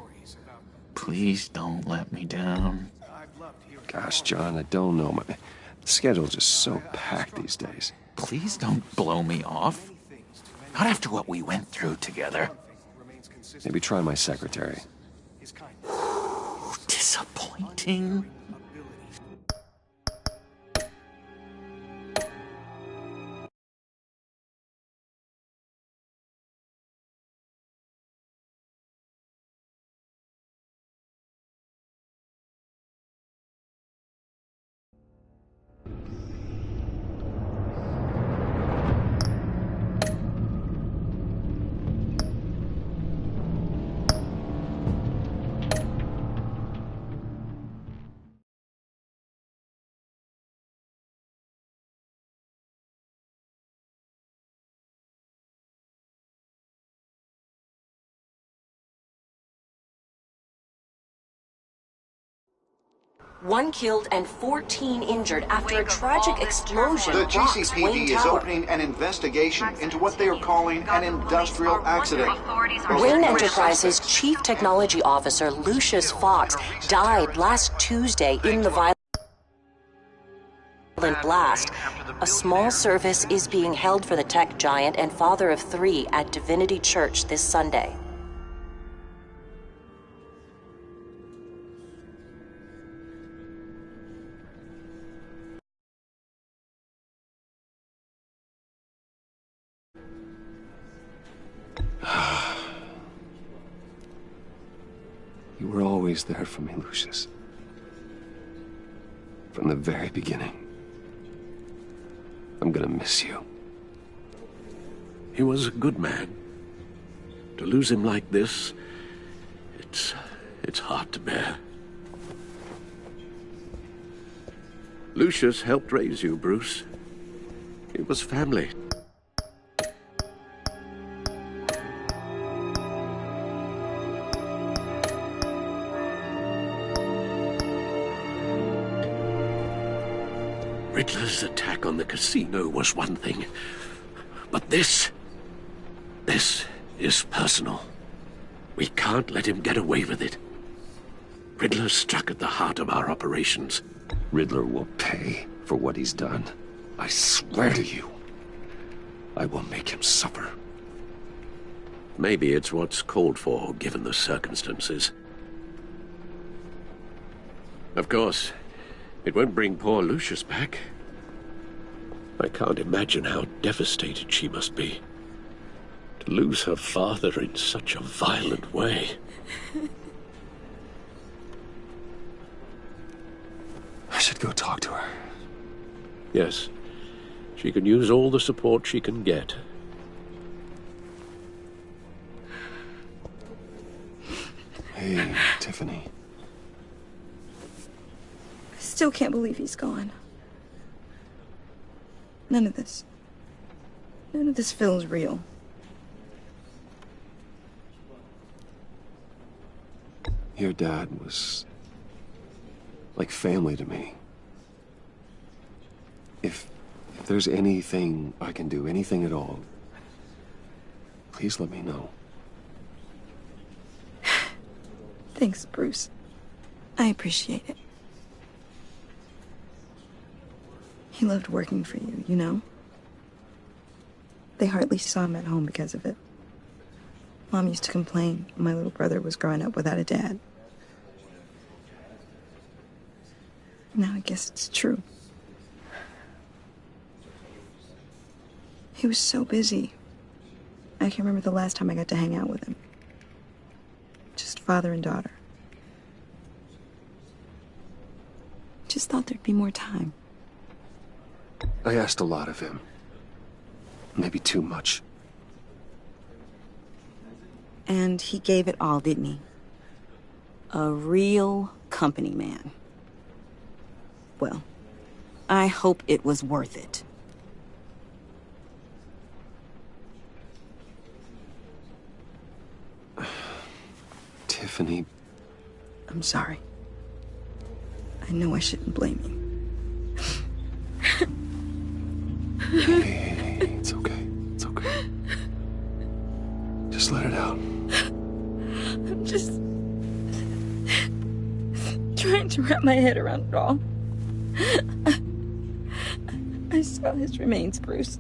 Please don't let me down. Gosh, John, I don't know. My schedule's just so packed these days. Please don't blow me off. Not after what we went through together. Maybe try my secretary. Disappointing. 1 killed and 14 injured after a tragic explosion The rocks Wayne GCPD is Tower. opening an investigation into what they are calling an industrial accident. Wayne Enterprises Chief Technology Officer Lucius Fox died last Tuesday in the violent blast. A small service is being held for the tech giant and father of 3 at Divinity Church this Sunday. You were always there for me, Lucius. From the very beginning. I'm gonna miss you. He was a good man. To lose him like this, it's hard to bear. Lucius helped raise you, Bruce. It was family. Riddler's attack on the casino was one thing, but this is personal. We can't let him get away with it. Riddler struck at the heart of our operations. Riddler will pay for what he's done. I swear to you, I will make him suffer. Maybe it's what's called for, given the circumstances. Of course, it won't bring poor Lucius back. I can't imagine how devastated she must be. To lose her father in such a violent way. I should go talk to her. Yes, she can use all the support she can get. Hey, Tiffany. I still can't believe he's gone. None of this feels real. Your dad was like family to me. If there's anything I can do, anything at all, please let me know. Thanks, Bruce. I appreciate it. He loved working for you, you know? They hardly saw him at home because of it. Mom used to complain my little brother was growing up without a dad. Now I guess it's true. He was so busy. I can't remember the last time I got to hang out with him. Just father and daughter. Just thought there'd be more time. I asked a lot of him. Maybe too much. And he gave it all, didn't he? A real company man. Well, I hope it was worth it. Tiffany. I'm sorry. I know I shouldn't blame you. Hey, it's okay. It's okay. Just let it out. I'm just trying to wrap my head around it all. I saw his remains, Bruce.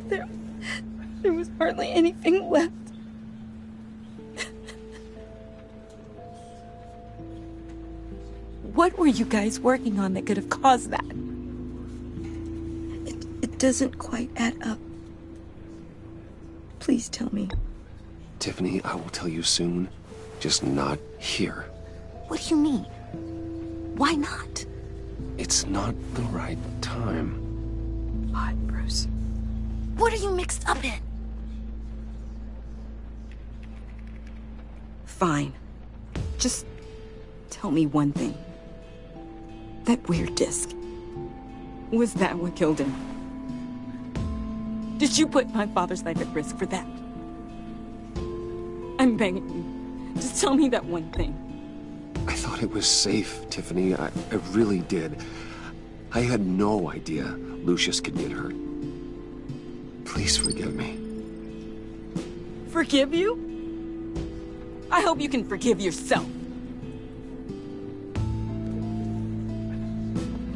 There was hardly anything left. What were you guys working on that could have caused that? It doesn't quite add up. Please tell me. Tiffany, I will tell you soon. Just not here. What do you mean? Why not? It's not the right time. What, Bruce? What are you mixed up in? Fine. Just tell me one thing. That weird disc. Was that what killed him? Did you put my father's life at risk for that? I'm begging you. Just tell me that one thing. I thought it was safe, Tiffany. I really did. I had no idea Lucius could get hurt. Please forgive me. Forgive you? I hope you can forgive yourself.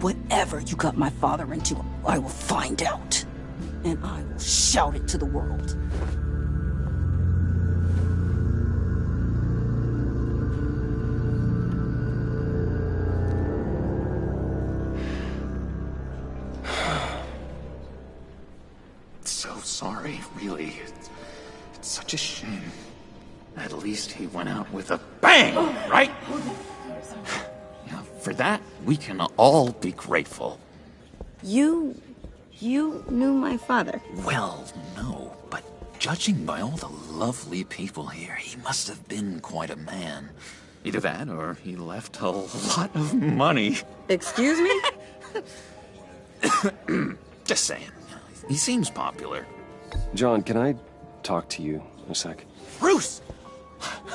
Whatever you got my father into, I will find out. And I will shout it to the world. So sorry, really. It's such a shame. At least he went out with a bang, right? Yeah, for that, we can all be grateful. You knew my father? Well, no, but judging by all the lovely people here, he must have been quite a man. Either that, or he left a lot of money. Excuse me? Just saying. He seems popular. John, can I talk to you a sec? Bruce!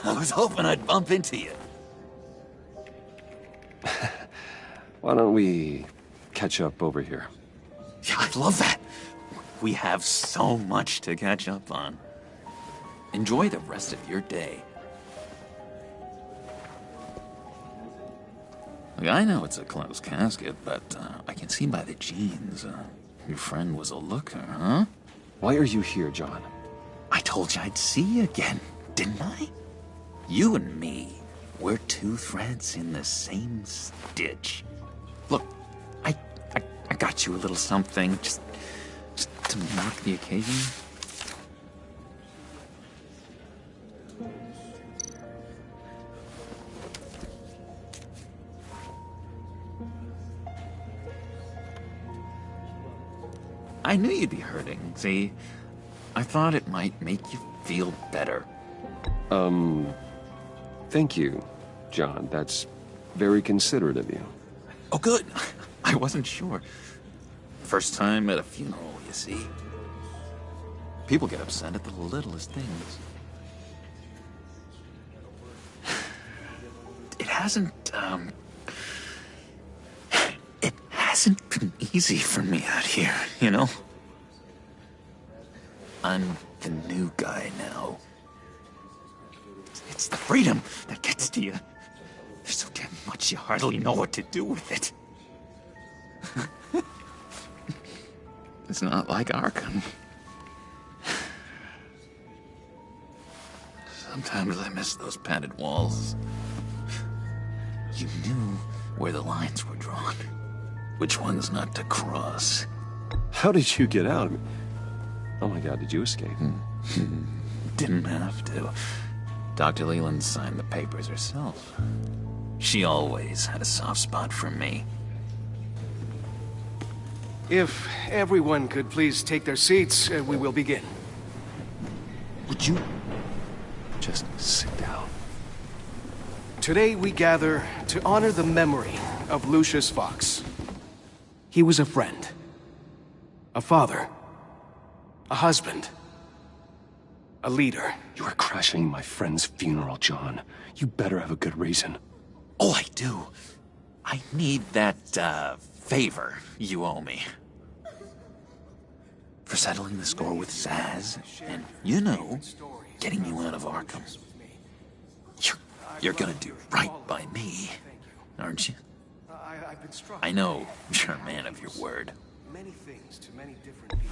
I was hoping I'd bump into you. Why don't we catch up over here? Yeah, I love that. We have so much to catch up on. Enjoy the rest of your day. Look, I know it's a closed casket, but I can see by the jeans, your friend was a looker, huh? Why are you here, John? I told you I'd see you again, didn't I? You and me, we're two threads in the same stitch. Look, I got you a little something, just to mark the occasion. I knew you'd be hurting, see? I thought it might make you feel better. Thank you, John. That's very considerate of you. Oh, good. I wasn't sure. First time at a funeral, you see. People get upset at the littlest things. It hasn't been easy for me out here, you know? I'm the new guy now. It's the freedom that gets to you. There's so damn much you hardly know what to do with it. It's not like Arkham. Sometimes I miss those padded walls. You knew where the lines were drawn. Which ones not to cross. How did you get out? Oh my God, did you escape? Didn't have to. Dr. Leland signed the papers herself. She always had a soft spot for me. If everyone could please take their seats, we will begin. Would you just sit down? Today we gather to honor the memory of Lucius Fox. He was a friend, a father, a husband, a leader. You are crashing my friend's funeral, John. You better have a good reason. Oh, I do. I need that, favor you owe me. For settling the score with Zaz, and, you know, getting you out of Arkham. You're gonna do right by me, aren't you? I know you're a man of your word.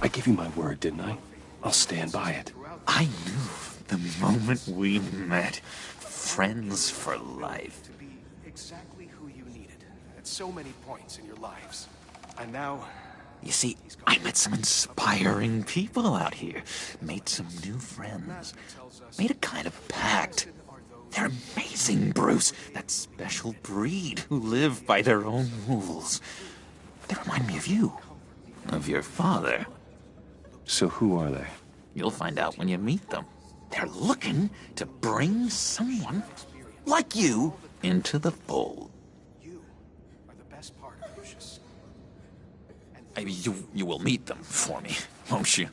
I gave you my word, didn't I? I'll stand by it. I knew the moment we met. Friends for life. To be exactly who you needed at so many points in your lives. And now... You see, I met some inspiring people out here. Made some new friends. Made a kind of pact. They're amazing, Bruce. That special breed who live by their own rules. They remind me of you. Of your father. So who are they? You'll find out when you meet them. They're looking to bring someone like you into the fold. You are the best part of Lucius. You will meet them for me, won't you?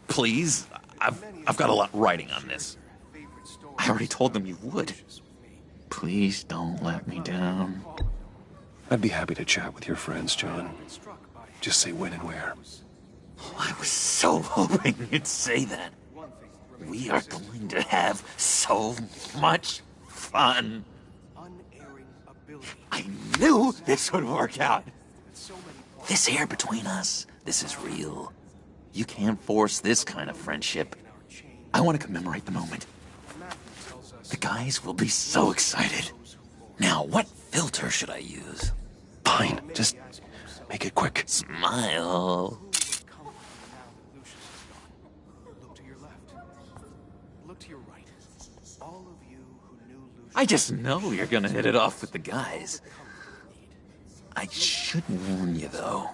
Please? I've got a lot writing on this. I I already told them you would. Please don't let me down. I'd be happy to chat with your friends, John. Just say when and where. I was so hoping you'd say that. We are going to have so much fun. I knew this would work out. This air between us, this is real. You can't force this kind of friendship. I want to commemorate the moment. The guys will be so excited. Now, what filter should I use? Fine, just make it quick. Smile. I just know you're gonna hit it off with the guys. I should warn you, though.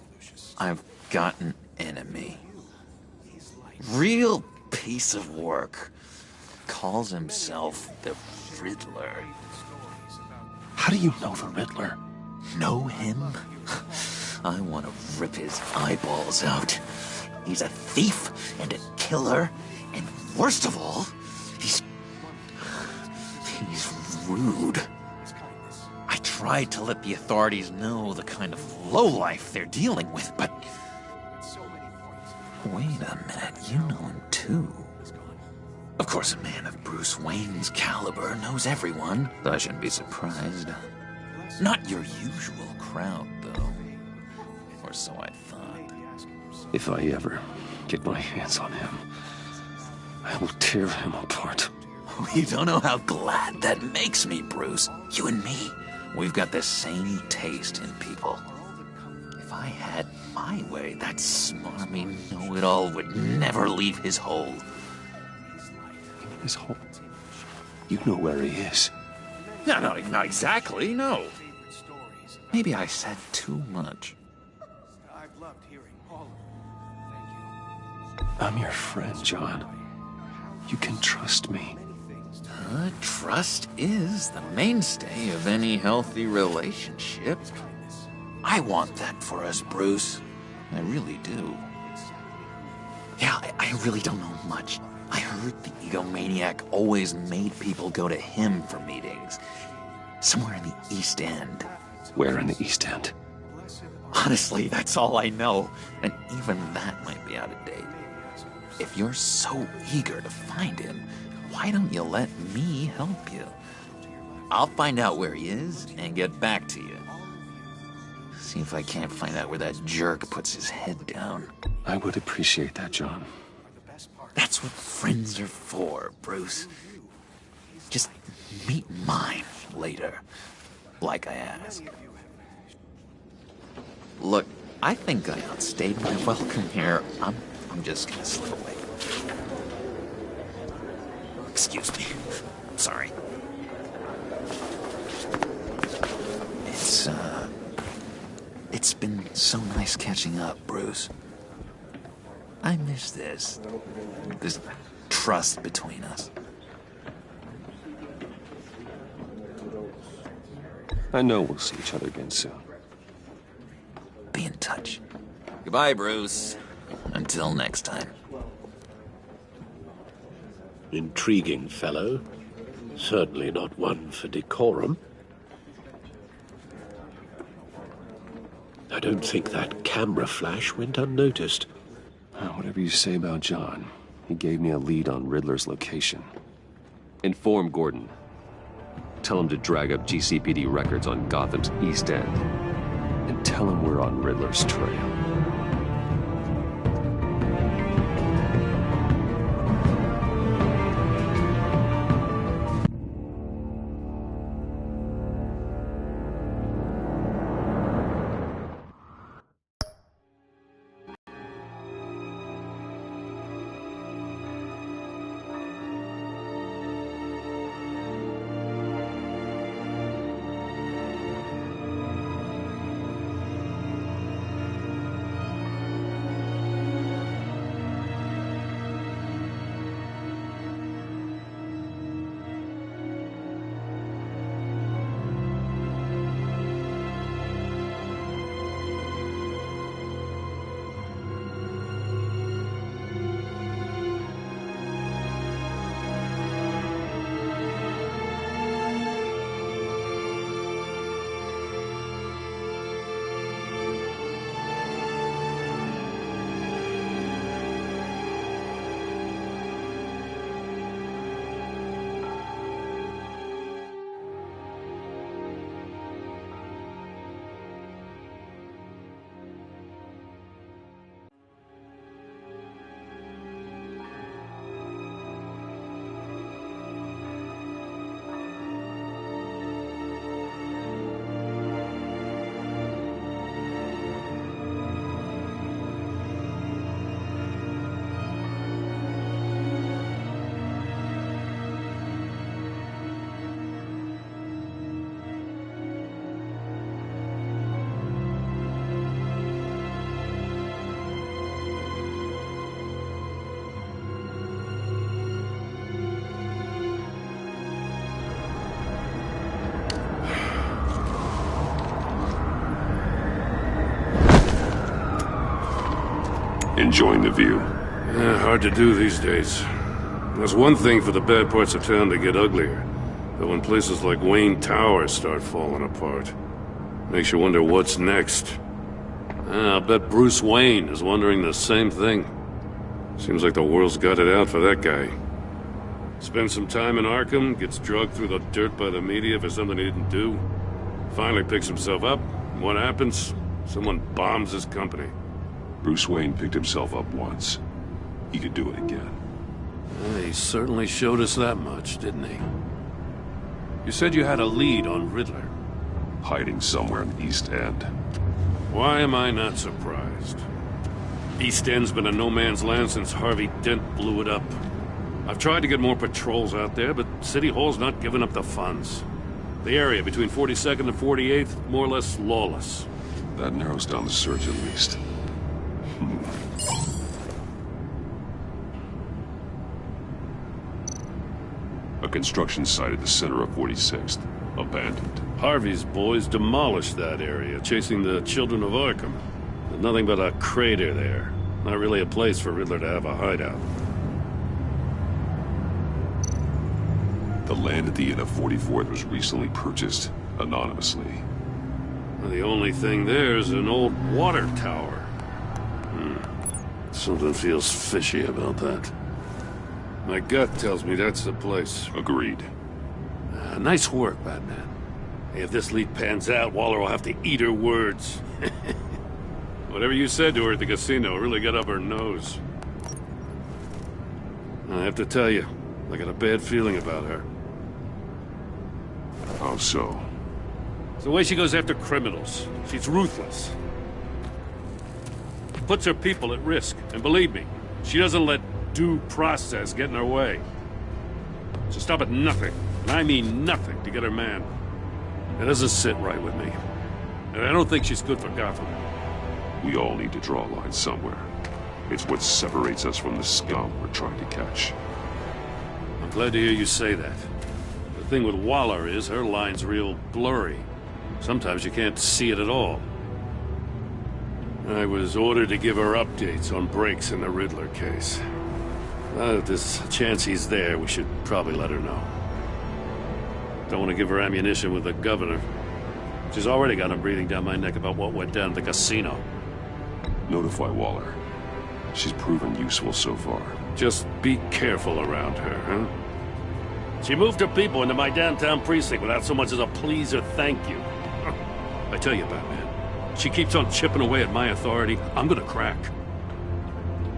I've got an enemy. Real piece of work. Calls himself the Riddler. How do you know the Riddler? Know him? I want to rip his eyeballs out. He's a thief and a killer, and worst of all, he's rude. I tried to let the authorities know the kind of lowlife they're dealing with, but... Wait a minute, you know him too. Of course, a man of Bruce Wayne's caliber knows everyone, so I shouldn't be surprised. Not your usual crowd, though. Or so I thought. If I ever get my hands on him, I will tear him apart. You don't know how glad that makes me, Bruce. You and me, we've got the same taste in people. If I had my way, that smarmy know-it-all would never leave his hole. His hole? You know where he is. No, not exactly, no. Maybe I said too much. I'm your friend, John. You can trust me. Trust is the mainstay of any healthy relationship. I want that for us, Bruce. I really do. Yeah, I really don't know much. I heard the egomaniac always made people go to him for meetings. Somewhere in the East End. Where in the East End? Honestly, that's all I know. And even that might be out of date. If you're so eager to find him, why don't you let me help you? I'll find out where he is and get back to you. See if I can't find out where that jerk puts his head down. I would appreciate that, John. That's what friends are for, Bruce. Just meet mine later, like I asked. Look, I think I outstayed my welcome here. I'm just gonna slip away. Excuse me. Sorry. It's been so nice catching up, Bruce. I miss this trust between us. I know we'll see each other again soon. Be in touch. Goodbye, Bruce. Until next time. Intriguing fellow. Certainly not one for decorum. I don't think that camera flash went unnoticed. Whatever you say about John, he gave me a lead on Riddler's location. Inform Gordon. Tell him to drag up GCPD records on Gotham's East End. And tell him we're on Riddler's trail. Enjoying the view? Yeah, hard to do these days. There's one thing for the bad parts of town to get uglier. But when places like Wayne Tower start falling apart, makes you wonder what's next. I'll bet Bruce Wayne is wondering the same thing. Seems like the world's got it out for that guy. Spends some time in Arkham, gets drugged through the dirt by the media for something he didn't do. Finally picks himself up. What happens? Someone bombs his company. Bruce Wayne picked himself up once. He could do it again. He certainly showed us that much, didn't he? You said you had a lead on Riddler. Hiding somewhere in the East End. Why am I not surprised? East End's been a no-man's land since Harvey Dent blew it up. I've tried to get more patrols out there, but City Hall's not giving up the funds. The area between 42nd and 48th, more or less lawless. That narrows down the search at least. A construction site at the center of 46th. Abandoned. Harvey's boys demolished that area, chasing the children of Arkham. There's nothing but a crater there. Not really a place for Riddler to have a hideout. The land at the end of 44th was recently purchased, anonymously. The only thing there is an old water tower. Something feels fishy about that. My gut tells me that's the place. Agreed. Nice work, Batman. Hey, if this lead pans out, Waller will have to eat her words. Whatever you said to her at the casino really got up her nose. I have to tell you, I got a bad feeling about her. How so? It's the way she goes after criminals. She's ruthless. Puts her people at risk. And believe me, she doesn't let due process get in her way. She'll stop at nothing, and I mean nothing, to get her man. It doesn't sit right with me. And I don't think she's good for Gotham. We all need to draw a line somewhere. It's what separates us from the scum we're trying to catch. I'm glad to hear you say that. The thing with Waller is her line's real blurry. Sometimes you can't see it at all. I was ordered to give her updates on breaks in the Riddler case. If there's a chance he's there, we should probably let her know. Don't want to give her ammunition with the governor. She's already got him breathing down my neck about what went down at the casino. Notify Waller. She's proven useful so far. Just be careful around her, huh? She moved her people into my downtown precinct without so much as a please or thank you. I tell you, Batman, she keeps on chipping away at my authority. I'm gonna crack.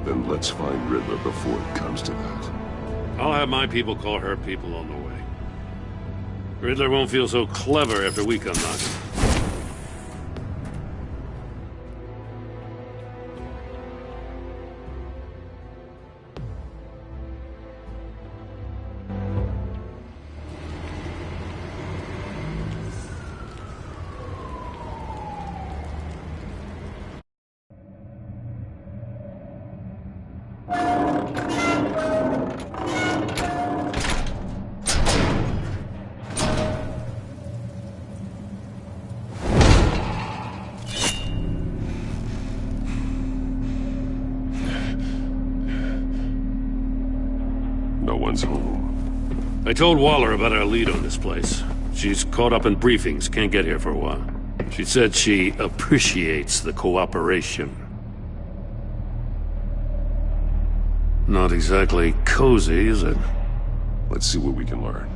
Then let's find Riddler before it comes to that. I'll have my people call her people on the way. Riddler won't feel so clever after we come knocking. I told Waller about our lead on this place. She's caught up in briefings, can't get here for a while. She said she appreciates the cooperation. Not exactly cozy, is it? Let's see what we can learn.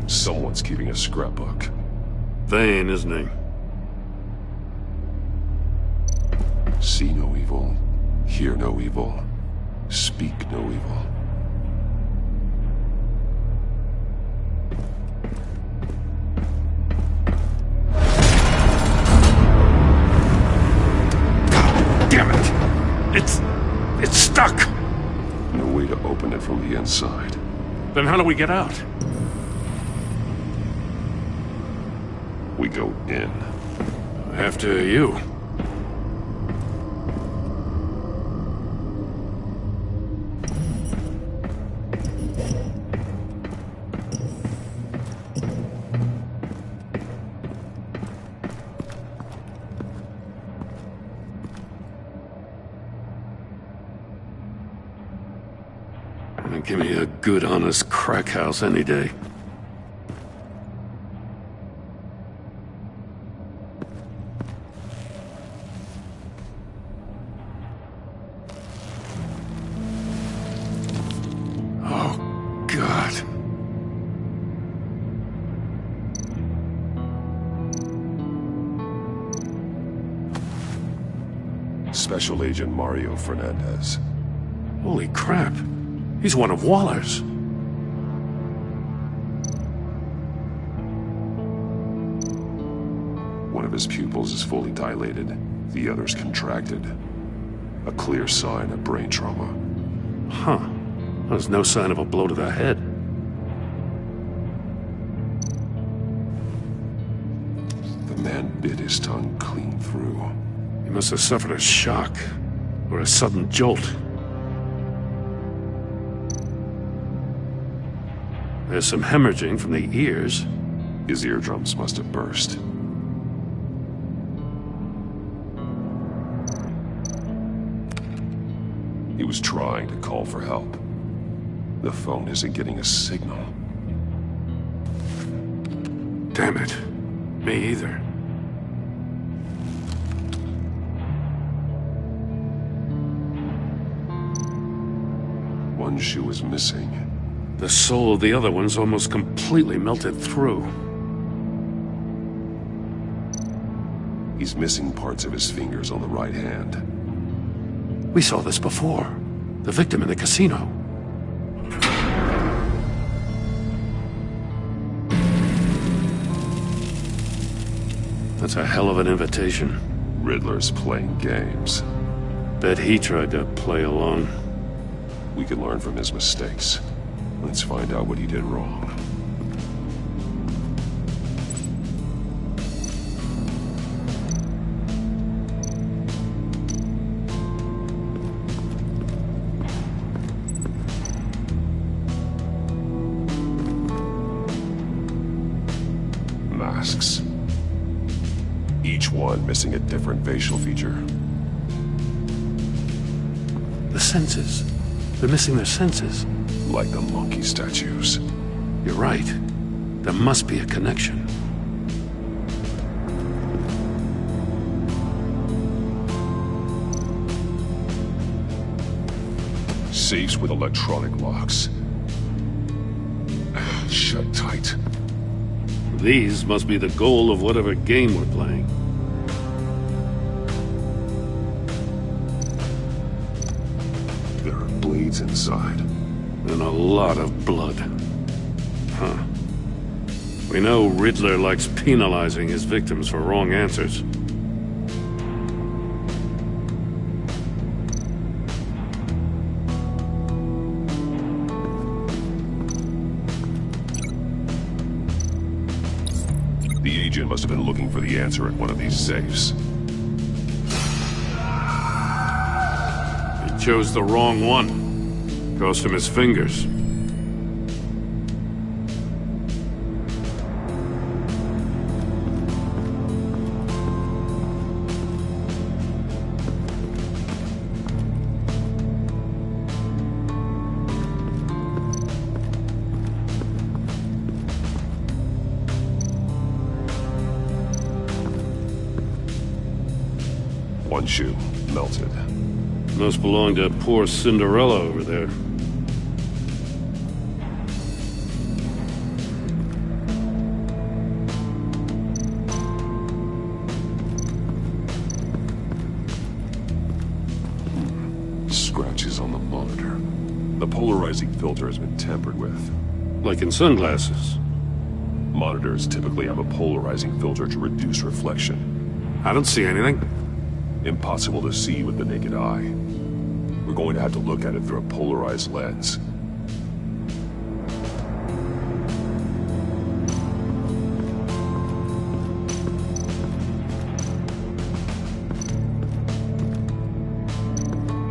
Someone's keeping a scrapbook. Vane, isn't he? See no evil, hear no evil, speak no evil. God damn it! It's stuck! No way to open it from the inside. Then how do we get out? We go in. After you. Give me a good, honest crack house any day. Oh, God. Special Agent Mario Fernandez. Holy crap. He's one of Waller's. One of his pupils is fully dilated, the other's contracted. A clear sign of brain trauma. Huh. There's no sign of a blow to the head. The man bit his tongue clean through. He must have suffered a shock, or a sudden jolt. There's some hemorrhaging from the ears. His eardrums must have burst. He was trying to call for help. The phone isn't getting a signal. Damn it. Me either. One shoe is missing. The sole of the other one's almost completely melted through. He's missing parts of his fingers on the right hand. We saw this before. The victim in the casino. That's a hell of an invitation. Riddler's playing games. Bet he tried to play along. We can learn from his mistakes. Let's find out what he did wrong. Masks. Each one missing a different facial feature. The senses. They're missing their senses. Like the monkey statues. You're right. There must be a connection. Safes with electronic locks. Shut tight. These must be the goal of whatever game we're playing. There are bleeds inside. And a lot of blood. Huh. We know Riddler likes penalizing his victims for wrong answers. The agent must have been looking for the answer at one of these safes. He chose the wrong one. Cost him his fingers. One shoe, melted. Must belong to poor Cinderella over there. Scratches on the monitor. The polarizing filter has been tampered with. Like in sunglasses. Monitors typically have a polarizing filter to reduce reflection. I don't see anything. Impossible to see with the naked eye. We're going to have to look at it through a polarized lens.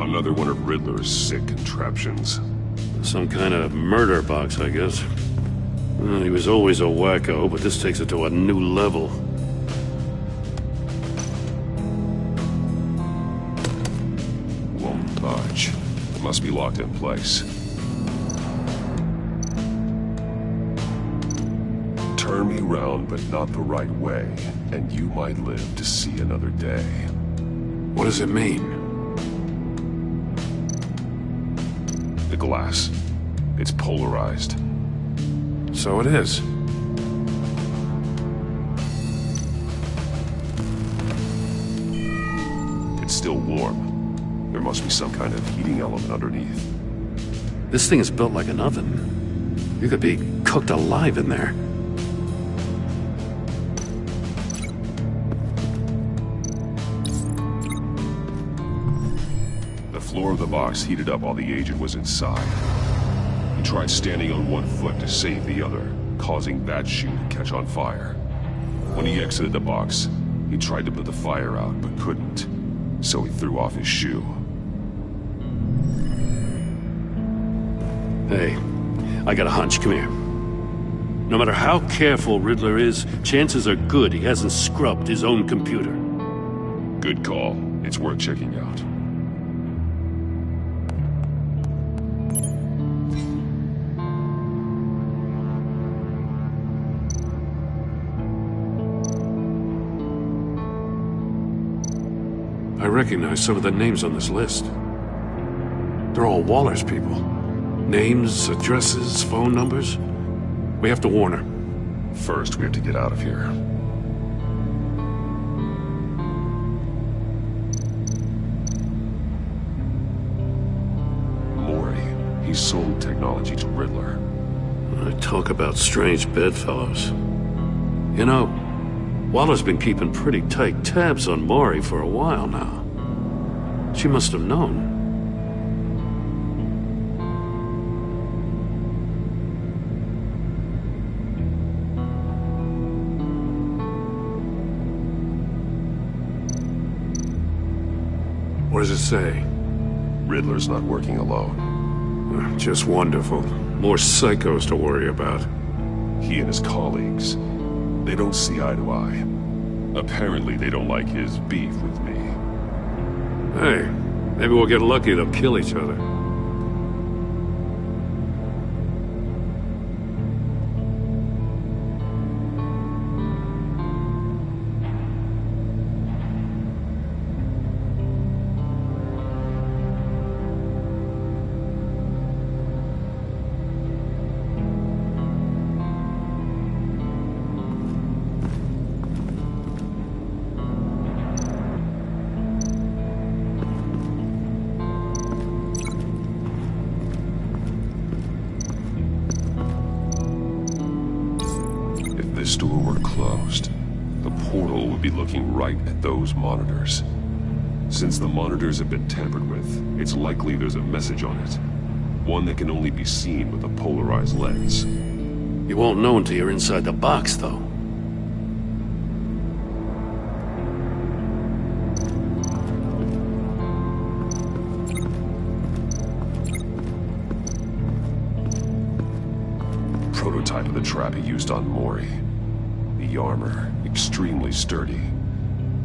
Another one of Riddler's sick contraptions. Some kind of murder box, I guess. Well, he was always a wacko, but this takes it to a new level. Won't budge. It must be locked in place. Turn me round, but not the right way, and you might live to see another day. What does it mean? The glass. It's polarized. So it is. It's still warm. There must be some kind of heating element underneath. This thing is built like an oven. You could be cooked alive in there. The floor of the box heated up while the agent was inside. He tried standing on one foot to save the other, causing that shoe to catch on fire. When he exited the box, he tried to put the fire out, but couldn't, so he threw off his shoe. Hey, I got a hunch. Come here. No matter how careful Riddler is, chances are good he hasn't scrubbed his own computer. Good call. It's worth checking out. I recognize some of the names on this list. They're all Waller's people. Names, addresses, phone numbers. We have to warn her. First, we have to get out of here. Mori. He sold technology to Riddler. I talk about strange bedfellows. You know, Waller's been keeping pretty tight tabs on Mori for a while now. She must have known. What does it say? Riddler's not working alone. Just wonderful. More psychos to worry about. He and his colleagues, they don't see eye to eye. Apparently they don't like his beef with me. Hey, maybe we'll get lucky to kill each other. This door were closed, the portal would be looking right at those monitors. Since the monitors have been tampered with, it's likely there's a message on it. One that can only be seen with a polarized lens. You won't know until you're inside the box, though. Prototype of the trap he used on Mori. The armor, extremely sturdy,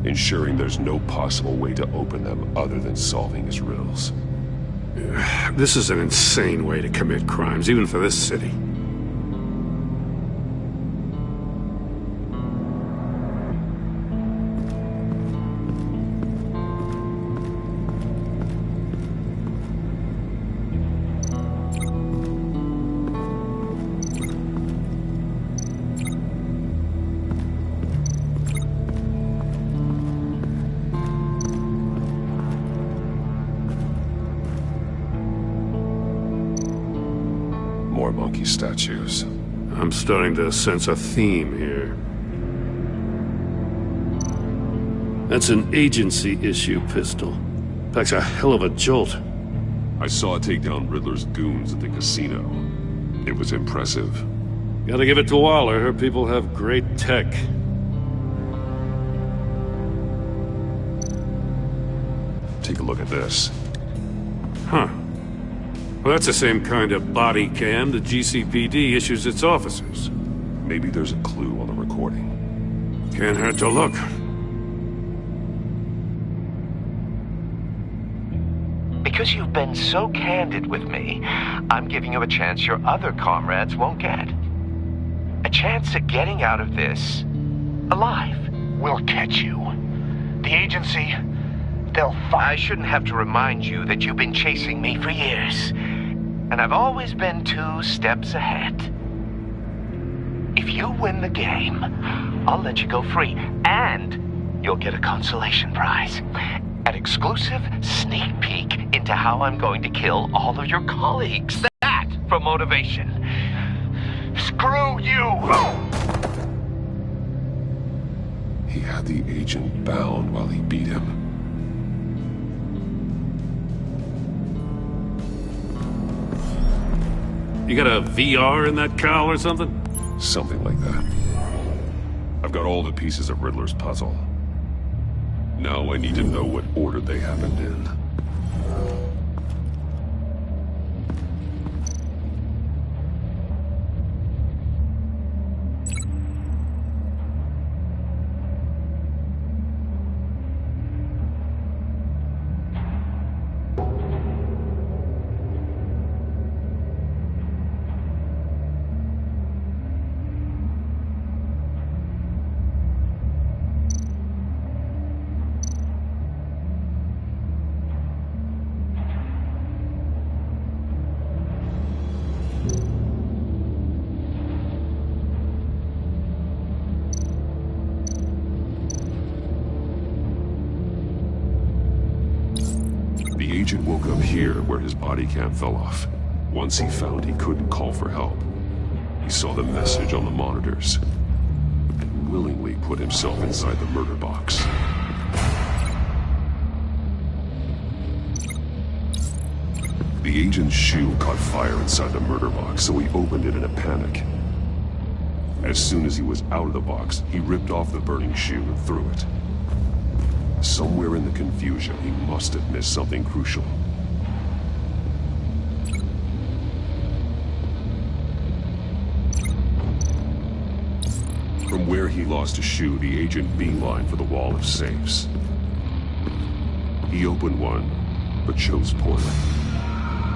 ensuring there's no possible way to open them other than solving his riddles. This is an insane way to commit crimes, even for this city. More monkey statues. I'm starting to sense a theme here. That's an agency-issue pistol. Packs a hell of a jolt. I saw it take down Riddler's goons at the casino. It was impressive. Gotta give it to Waller. Her people have great tech. Take a look at this. Huh. Well, that's the same kind of body cam the GCPD issues its officers. Maybe there's a clue on the recording. Can't hurt to look. Because you've been so candid with me, I'm giving you a chance your other comrades won't get. A chance at getting out of this alive. We'll catch you. The agency, they'll find... I shouldn't have to remind you that you've been chasing me for years. And I've always been 2 steps ahead. If you win the game, I'll let you go free. And you'll get a consolation prize. An exclusive sneak peek into how I'm going to kill all of your colleagues. That for motivation. Screw you! He had the agent bound while he beat him. You got a VR in that cowl or something? Something like that. I've got all the pieces of Riddler's puzzle. Now I need to know what order they happened in. The agent woke up here where his body cam fell off. Once he found he couldn't call for help, he saw the message on the monitors and willingly put himself inside the murder box. The agent's shoe caught fire inside the murder box, so he opened it in a panic. As soon as he was out of the box, he ripped off the burning shoe and threw it. Somewhere in the confusion, he must have missed something crucial. From where he lost a shoe, the agent beelined for the wall of safes. He opened one, but chose poorly.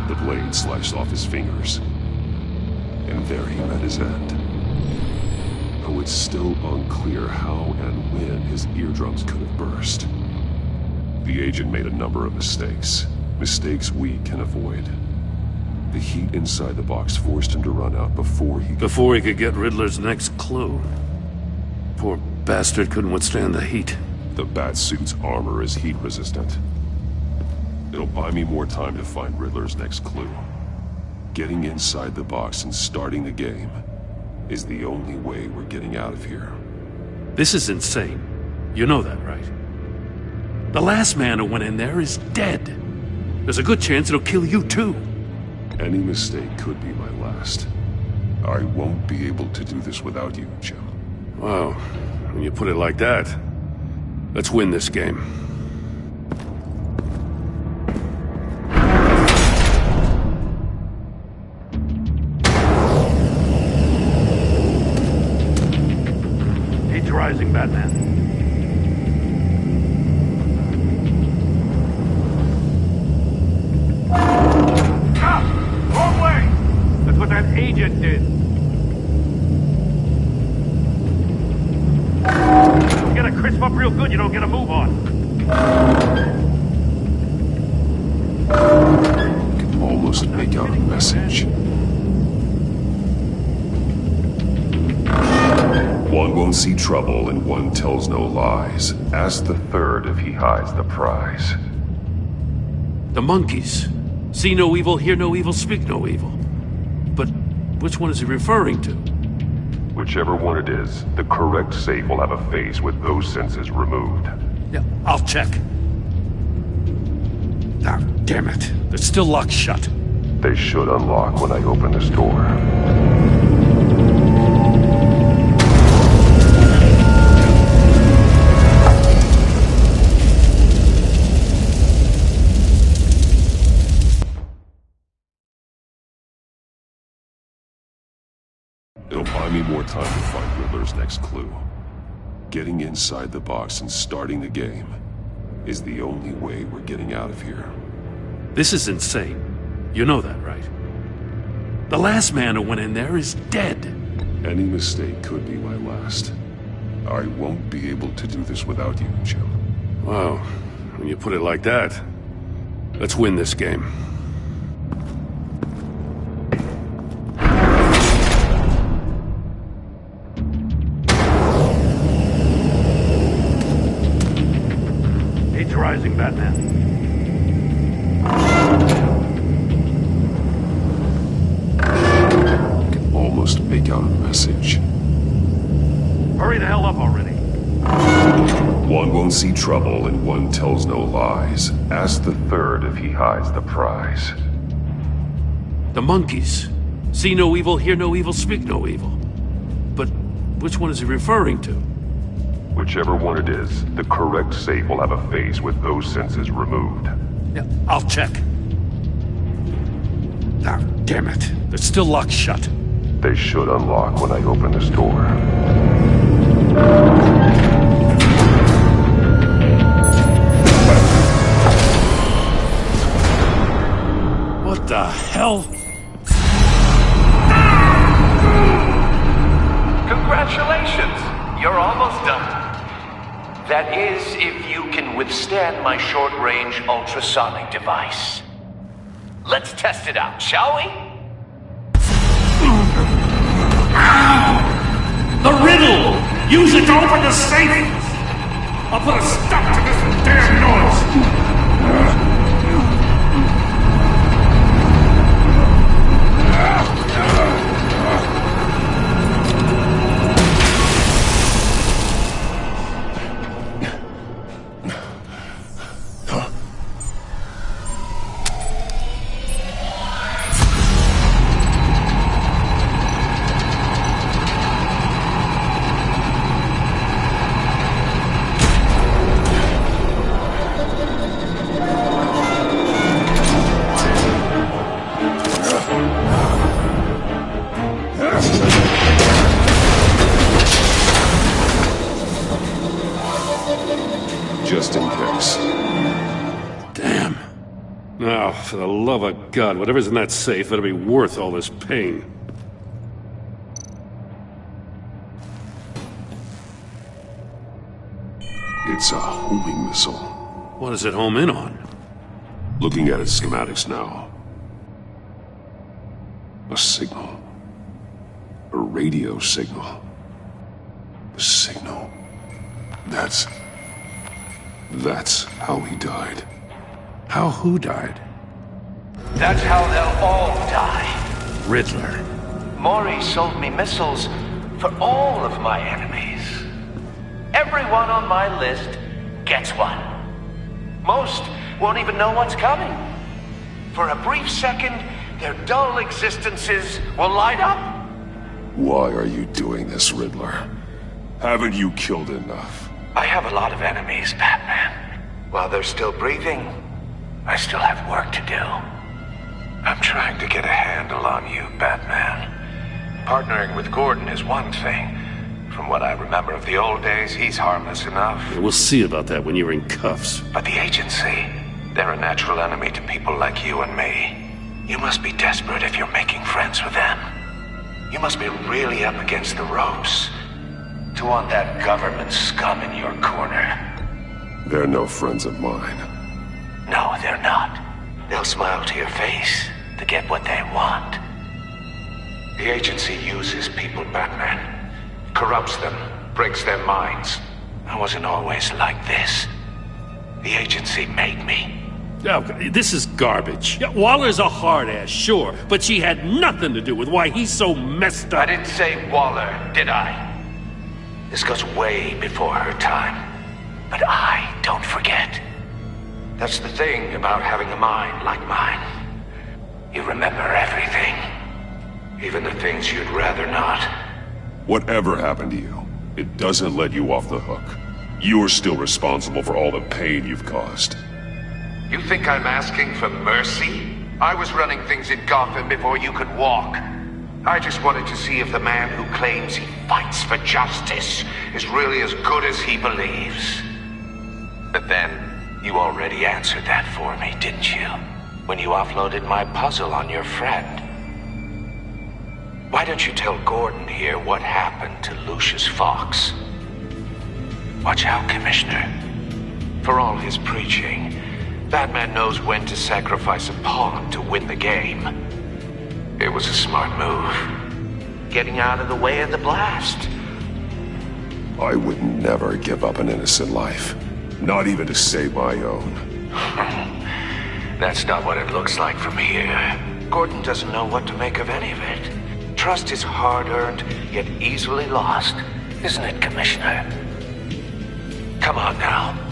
The blade sliced off his fingers, and there he met his end. Though it's still unclear how and when his eardrums could have burst. The agent made a number of mistakes. Mistakes we can avoid. The heat inside the box forced him to run out before he could get Riddler's next clue. Poor bastard couldn't withstand the heat. The Batsuit's armor is heat resistant. It'll buy me more time to find Riddler's next clue. Getting inside the box and starting the game is the only way we're getting out of here. This is insane. You know that, right? The last man who went in there is dead. There's a good chance it'll kill you too. Any mistake could be my last. I won't be able to do this without you, Jim. Wow, when you put it like that, let's win this game. Heat's rising, Batman. Wrong way! That's what that agent did. You gotta crisp up real good, you don't get a move on. I can almost make out a message. One won't see trouble and one tells no lies. Ask the third if he hides the prize. The monkeys. See no evil, hear no evil, speak no evil. But which one is he referring to? Whichever one it is, the correct safe will have a face with those senses removed. Yeah, I'll check. Ah, damn it. They're still locked shut. They should unlock when I open this door. Buy me more time to find Riddler's next clue. Getting inside the box and starting the game is the only way we're getting out of here. This is insane. You know that, right? The last man who went in there is dead. Any mistake could be my last. I won't be able to do this without you, Jim. Wow, when you put it like that, let's win this game. Age rising, Batman. Almost make out a message. Hurry the hell up already. One won't see trouble and one tells no lies. Ask the third if he hides the prize. The monkeys. See no evil, hear no evil, speak no evil. But which one is he referring to? Whichever one it is, the correct safe will have a face with those senses removed. Yeah, I'll check. Ah, damn it. They're still locked shut. They should unlock when I open this door. What the hell? Congratulations! You're almost done. That is, if you can withstand my short-range ultrasonic device. Let's test it out, shall we? The riddle! Use it to open the safe! I'll put a stop to this damn noise! Just in case. Damn. Now, for the love of God, whatever's in that safe better be worth all this pain. It's a homing missile. What does it home in on? Looking at its schematics now. A signal. A radio signal. A signal. That's how he died. How who died? That's how they'll all die. Riddler. Maury sold me missiles for all of my enemies. Everyone on my list gets one. Most won't even know what's coming. For a brief second, their dull existences will light up. Why are you doing this, Riddler? Haven't you killed enough? I have a lot of enemies, Batman. While they're still breathing, I still have work to do. I'm trying to get a handle on you, Batman. Partnering with Gordon is one thing. From what I remember of the old days, he's harmless enough. Yeah, we'll see about that when you're in cuffs. But the agency, they're a natural enemy to people like you and me. You must be desperate if you're making friends with them. You must be really up against the ropes to want that government scum in your corner. They're no friends of mine. No, they're not. They'll smile to your face to get what they want. The agency uses people, Batman. Corrupts them, breaks their minds. I wasn't always like this. The agency made me. Oh, this is garbage. Yeah, Waller's a hard ass, sure, but she had nothing to do with why he's so messed up. I didn't say Waller, did I? This goes way before her time. But I don't forget. That's the thing about having a mind like mine. You remember everything. Even the things you'd rather not. Whatever happened to you, it doesn't let you off the hook. You're still responsible for all the pain you've caused. You think I'm asking for mercy? I was running things in Gotham before you could walk. I just wanted to see if the man who claims he fights for justice is really as good as he believes. But then, you already answered that for me, didn't you? When you offloaded my puzzle on your friend. Why don't you tell Gordon here what happened to Lucius Fox? Watch out, Commissioner. For all his preaching, Batman knows when to sacrifice a pawn to win the game. It was a smart move. Getting out of the way of the blast. I would never give up an innocent life. Not even to save my own. That's not what it looks like from here. Gordon doesn't know what to make of any of it. Trust is hard-earned, yet easily lost. Isn't it, Commissioner? Come on now.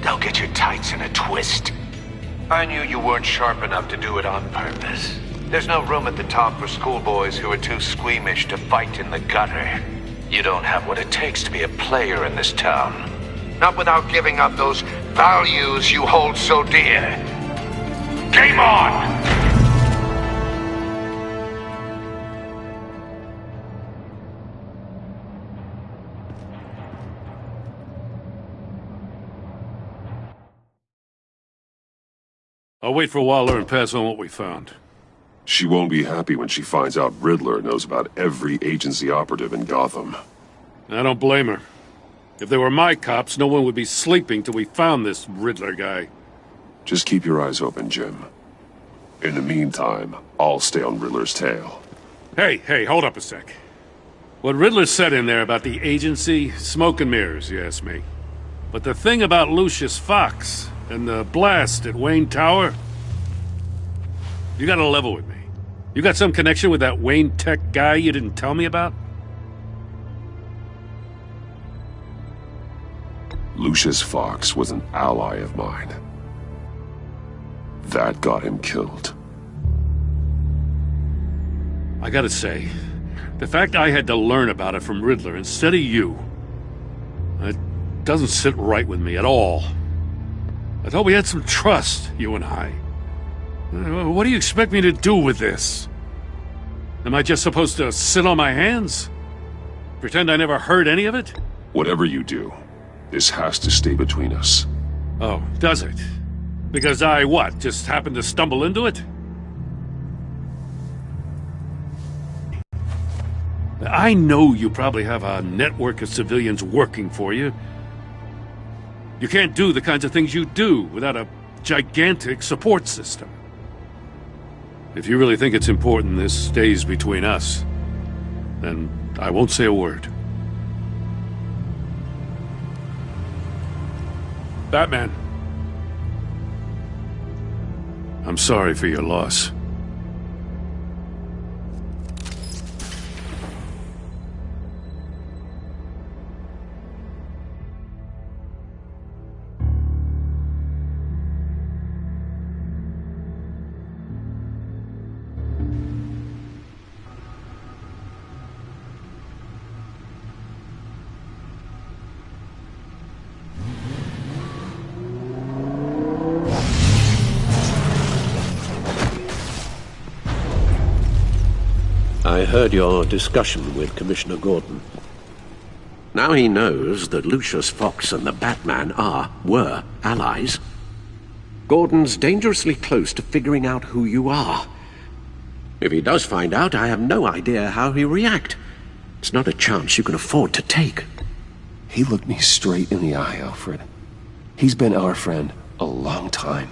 Don't get your tights in a twist. I knew you weren't sharp enough to do it on purpose. There's no room at the top for schoolboys who are too squeamish to fight in the gutter. You don't have what it takes to be a player in this town. Not without giving up those values you hold so dear. Game on! I'll wait for Waller and pass on what we found. She won't be happy when she finds out Riddler knows about every agency operative in Gotham. I don't blame her. If they were my cops, no one would be sleeping till we found this Riddler guy. Just keep your eyes open, Jim. In the meantime, I'll stay on Riddler's tail. Hey, hold up a sec. What Riddler said in there about the agency, smoke and mirrors, you ask me. But the thing about Lucius Fox and the blast at Wayne Tower, you gotta level with me. You got some connection with that Wayne Tech guy you didn't tell me about? Lucius Fox was an ally of mine. That got him killed. I gotta say, the fact I had to learn about it from Riddler instead of you, it doesn't sit right with me at all. I thought we had some trust, you and I. What do you expect me to do with this? Am I just supposed to sit on my hands? Pretend I never heard any of it? Whatever you do, this has to stay between us. Oh, does it? Because I, what, just happened to stumble into it? I know you probably have a network of civilians working for you. You can't do the kinds of things you do without a gigantic support system. If you really think it's important this stays between us, then I won't say a word. Batman. I'm sorry for your loss. I heard your discussion with Commissioner Gordon. Now he knows that Lucius Fox and the Batman were allies. Gordon's dangerously close to figuring out who you are. If he does find out, I have no idea how he'll react. It's not a chance you can afford to take. He looked me straight in the eye, Alfred. He's been our friend a long time.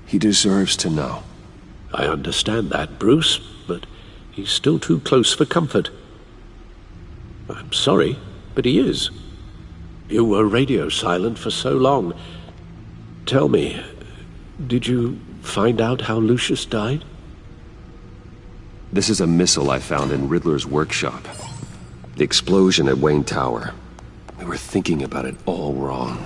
He deserves to know. I understand that, Bruce, but he's still too close for comfort. I'm sorry, but he is. You were radio silent for so long. Tell me, did you find out how Lucius died? This is a missile I found in Riddler's workshop. The explosion at Wayne Tower. We were thinking about it all wrong.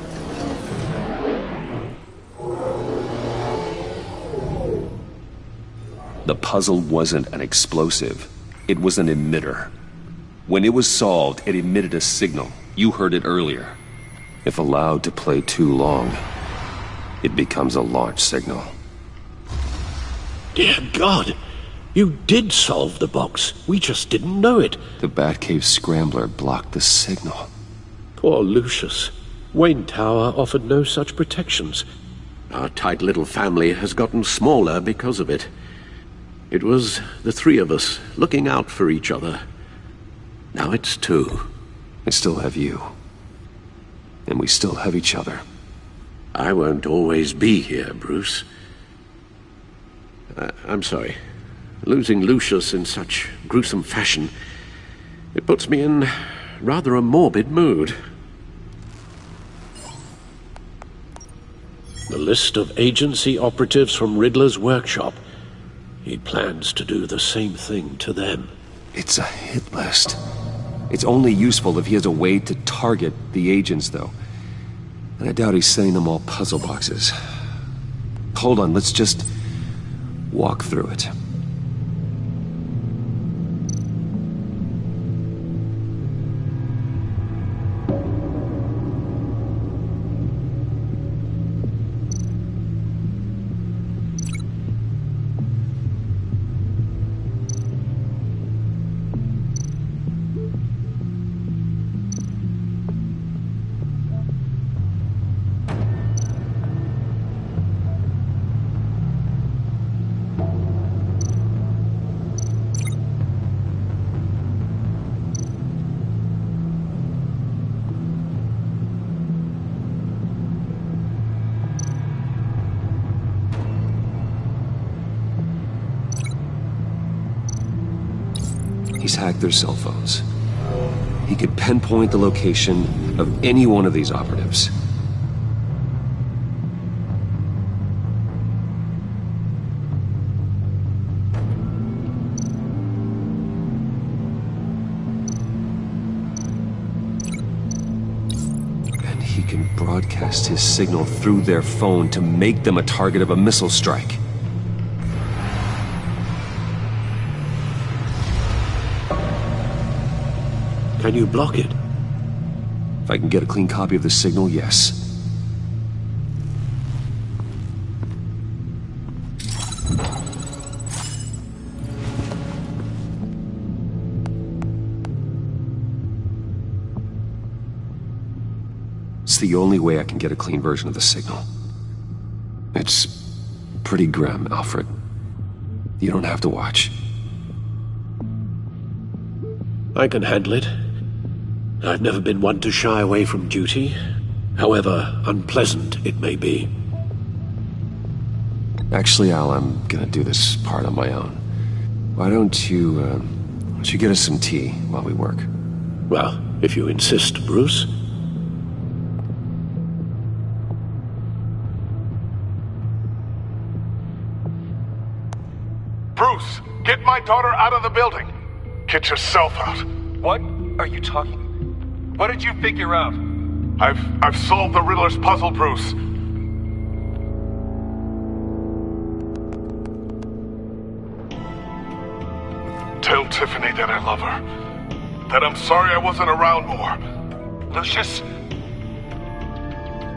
The puzzle wasn't an explosive. It was an emitter. When it was solved, it emitted a signal. You heard it earlier. If allowed to play too long, it becomes a launch signal. Dear God! You did solve the box. We just didn't know it. The Batcave scrambler blocked the signal. Poor Lucius. Wayne Tower offered no such protections. Our tight little family has gotten smaller because of it. It was the three of us looking out for each other. Now it's two. I still have you. And we still have each other. I won't always be here, Bruce. I'm sorry. Losing Lucius in such gruesome fashion, it puts me in rather a morbid mood. The list of agency operatives from Riddler's workshop. He plans to do the same thing to them. It's a hit list. It's only useful if he has a way to target the agents, though. And I doubt he's sending them all puzzle boxes. Hold on, let's just walk through it. He's hacked their cell phones. He could pinpoint the location of any one of these operatives. And he can broadcast his signal through their phone to make them a target of a missile strike. Can you block it? If I can get a clean copy of the signal, yes. It's the only way I can get a clean version of the signal. It's pretty grim, Alfred. You don't have to watch. I can handle it. I've never been one to shy away from duty, however unpleasant it may be. Actually, Al, I'm gonna do this part on my own. Why don't you get us some tea while we work? Well, if you insist, Bruce. Bruce, get my daughter out of the building. Get yourself out. What are you talking? What did you figure out? I've solved the Riddler's puzzle, Bruce. Tell Tiffany that I love her. That I'm sorry I wasn't around more. Lucius?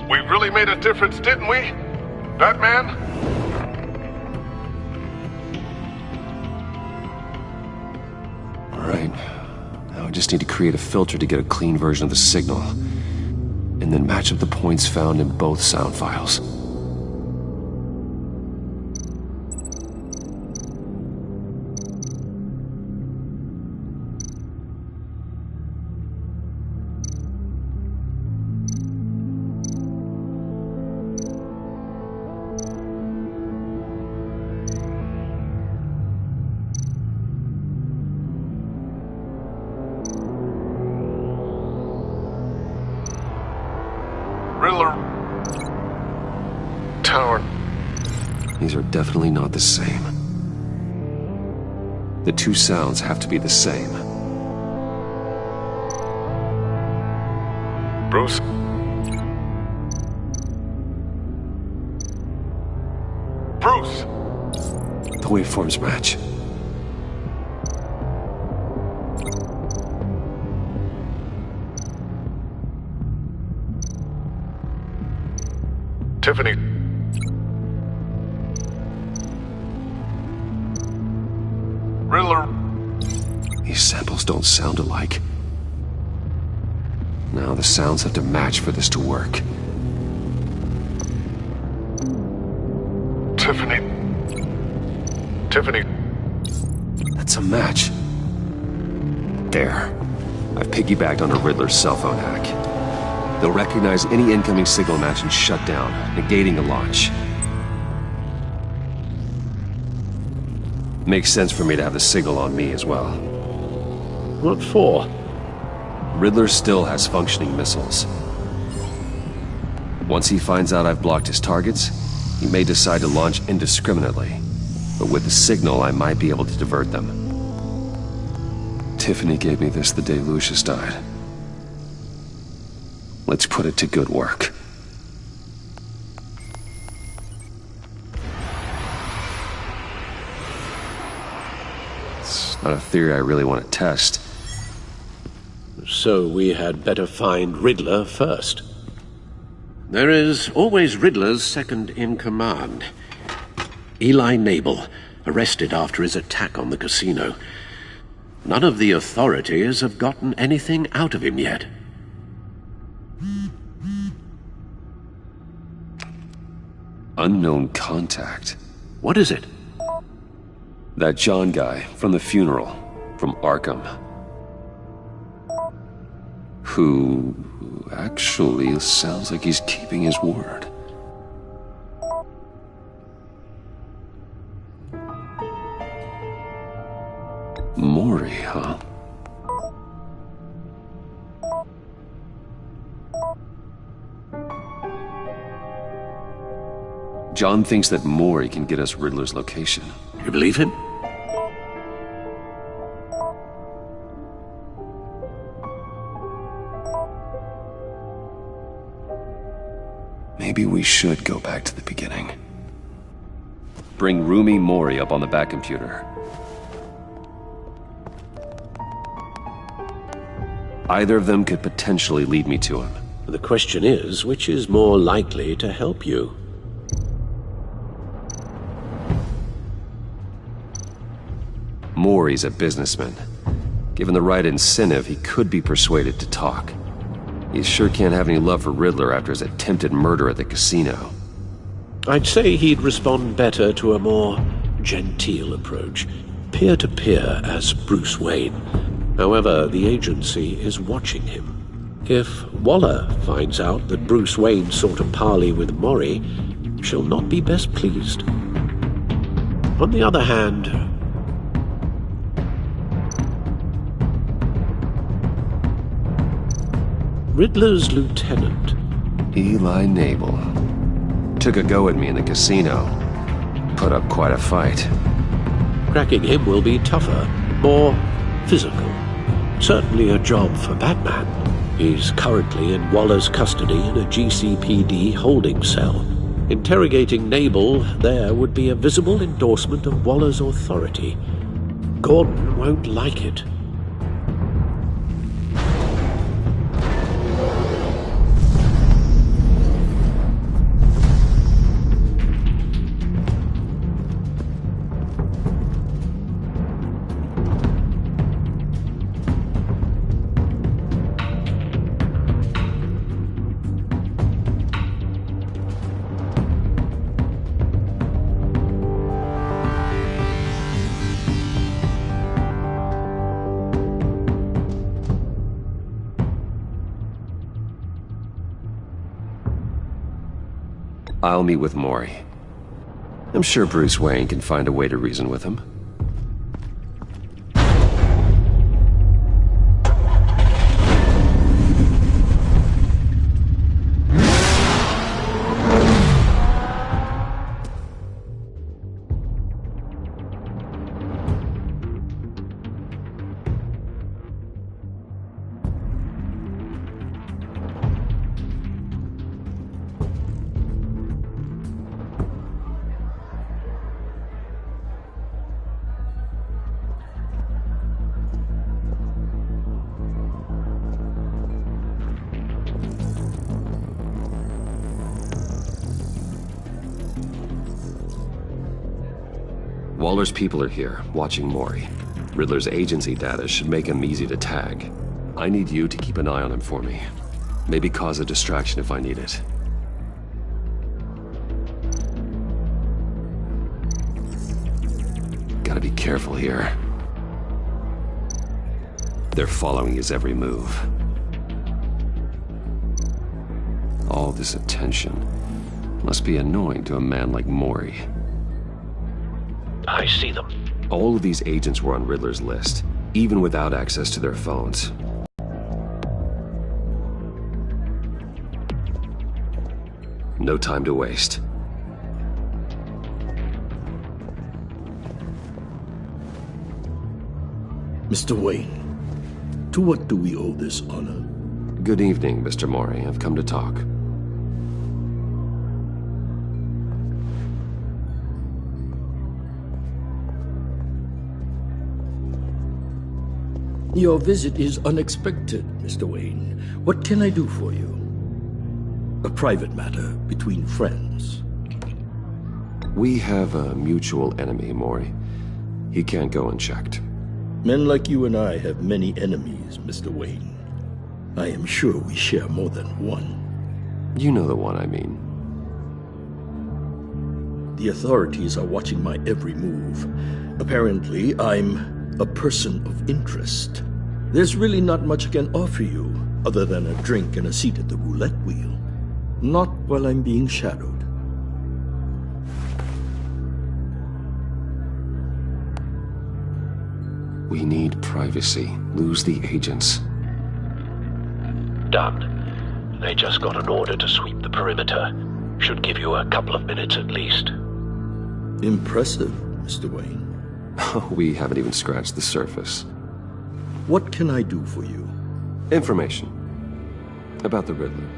We really made a difference, didn't we? Batman? All right. Now I just need to create a filter to get a clean version of the signal. And then match up the points found in both sound files. These are definitely not the same. The two sounds have to be the same. Bruce? Bruce! The waveforms match. Tiffany. Riddler... These samples don't sound alike. Now the sounds have to match for this to work. Tiffany... That's a match. There. I've piggybacked on a Riddler's cell phone hack. They'll recognize any incoming signal match and shut down, negating the launch. Makes sense for me to have the signal on me as well. What for? Riddler still has functioning missiles. Once he finds out I've blocked his targets, he may decide to launch indiscriminately. But with the signal, I might be able to divert them. Tiffany gave me this the day Lucius died. Let's put it to good work. It's not a theory I really want to test. So we had better find Riddler first. There is always Riddler's second-in-command. Eli Nabel, arrested after his attack on the casino. None of the authorities have gotten anything out of him yet. Unknown contact. What is it? That John guy from the funeral, from Arkham. Who actually sounds like he's keeping his word. Maury, huh? John thinks that Maury can get us Riddler's location. You believe him? Maybe we should go back to the beginning. Bring Rumi Mori up on the back computer. Either of them could potentially lead me to him. The question is, which is more likely to help you? Mori's a businessman. Given the right incentive, he could be persuaded to talk. He sure can't have any love for Riddler after his attempted murder at the casino. I'd say he'd respond better to a more genteel approach, peer-to-peer as Bruce Wayne. However, the agency is watching him. If Waller finds out that Bruce Wayne sought a parley with Mori, she'll not be best pleased. On the other hand, Riddler's lieutenant, Eli Nabel, took a go at me in the casino. Put up quite a fight. Cracking him will be tougher, more physical. Certainly a job for Batman. He's currently in Waller's custody in a GCPD holding cell. Interrogating Nabel there would be a visible endorsement of Waller's authority. Gordon won't like it. I'll meet with Mori. I'm sure Bruce Wayne can find a way to reason with him. Waller's people are here, watching Mori. Riddler's agency data should make him easy to tag. I need you to keep an eye on him for me. Maybe cause a distraction if I need it. Gotta be careful here. They're following his every move. All this attention must be annoying to a man like Mori. I see them. All of these agents were on Riddler's list, even without access to their phones. No time to waste. Mr. Wayne, to what do we owe this honor? Good evening, Mr. Mori. I've come to talk. Your visit is unexpected, Mr. Wayne. What can I do for you? A private matter between friends. We have a mutual enemy, Mori. He can't go unchecked. Men like you and I have many enemies, Mr. Wayne. I am sure we share more than one. You know the one I mean. The authorities are watching my every move. Apparently, I'm a person of interest. There's really not much I can offer you, other than a drink and a seat at the roulette wheel. Not while I'm being shadowed. We need privacy. Lose the agents. Done. They just got an order to sweep the perimeter. Should give you a couple of minutes at least. Impressive, Mr. Wayne. We haven't even scratched the surface. What can I do for you? Information. About the Riddler.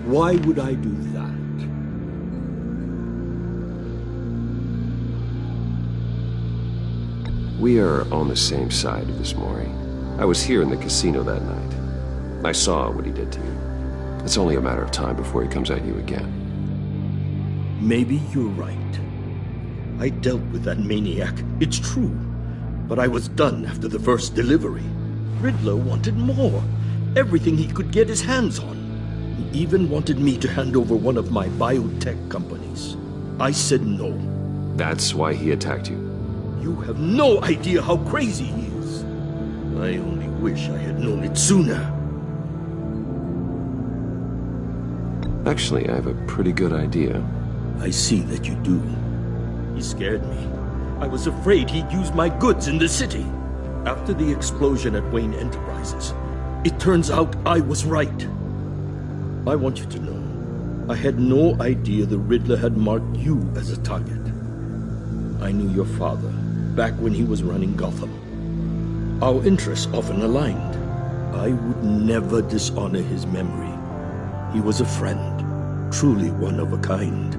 Why would I do that? We are on the same side of this, Mori. I was here in the casino that night. I saw what he did to you. It's only a matter of time before he comes at you again. Maybe you're right. I dealt with that maniac, it's true. But I was done after the first delivery. Riddler wanted more. Everything he could get his hands on. He even wanted me to hand over one of my biotech companies. I said no. That's why he attacked you? You have no idea how crazy he is. I only wish I had known it sooner. Actually, I have a pretty good idea. I see that you do. He scared me. I was afraid he'd use my goods in the city. After the explosion at Wayne Enterprises, it turns out I was right. I want you to know, I had no idea the Riddler had marked you as a target. I knew your father back when he was running Gotham. Our interests often aligned. I would never dishonor his memory. He was a friend, truly one of a kind.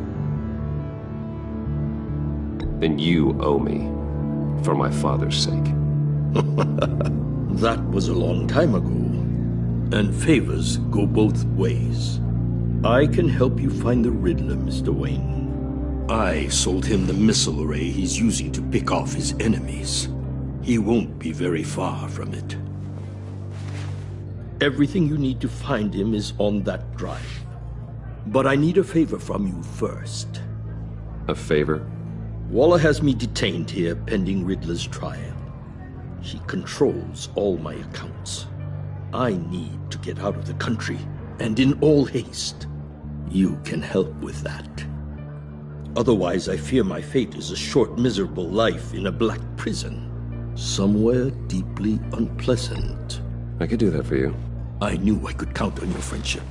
Then you owe me, for my father's sake. That was a long time ago, and favors go both ways. I can help you find the Riddler, Mr. Wayne. I sold him the missile array he's using to pick off his enemies. He won't be very far from it. Everything you need to find him is on that drive. But I need a favor from you first. A favor? Waller has me detained here pending Riddler's trial. He controls all my accounts. I need to get out of the country, and in all haste. You can help with that. Otherwise, I fear my fate is a short, miserable life in a black prison. Somewhere deeply unpleasant. I could do that for you. I knew I could count on your friendship.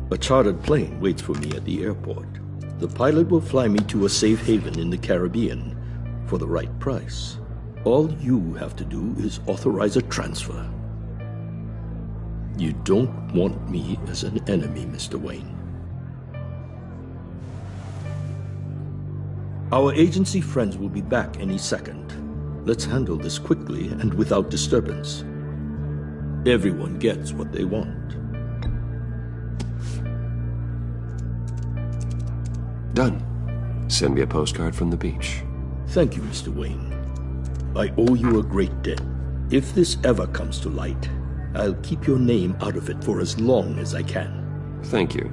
A chartered plane waits for me at the airport. The pilot will fly me to a safe haven in the Caribbean for the right price. All you have to do is authorize a transfer. You don't want me as an enemy, Mr. Wayne. Our agency friends will be back any second. Let's handle this quickly and without disturbance. Everyone gets what they want. Done. Send me a postcard from the beach. Thank you, Mr. Wayne. I owe you a great debt. If this ever comes to light, I'll keep your name out of it for as long as I can. Thank you.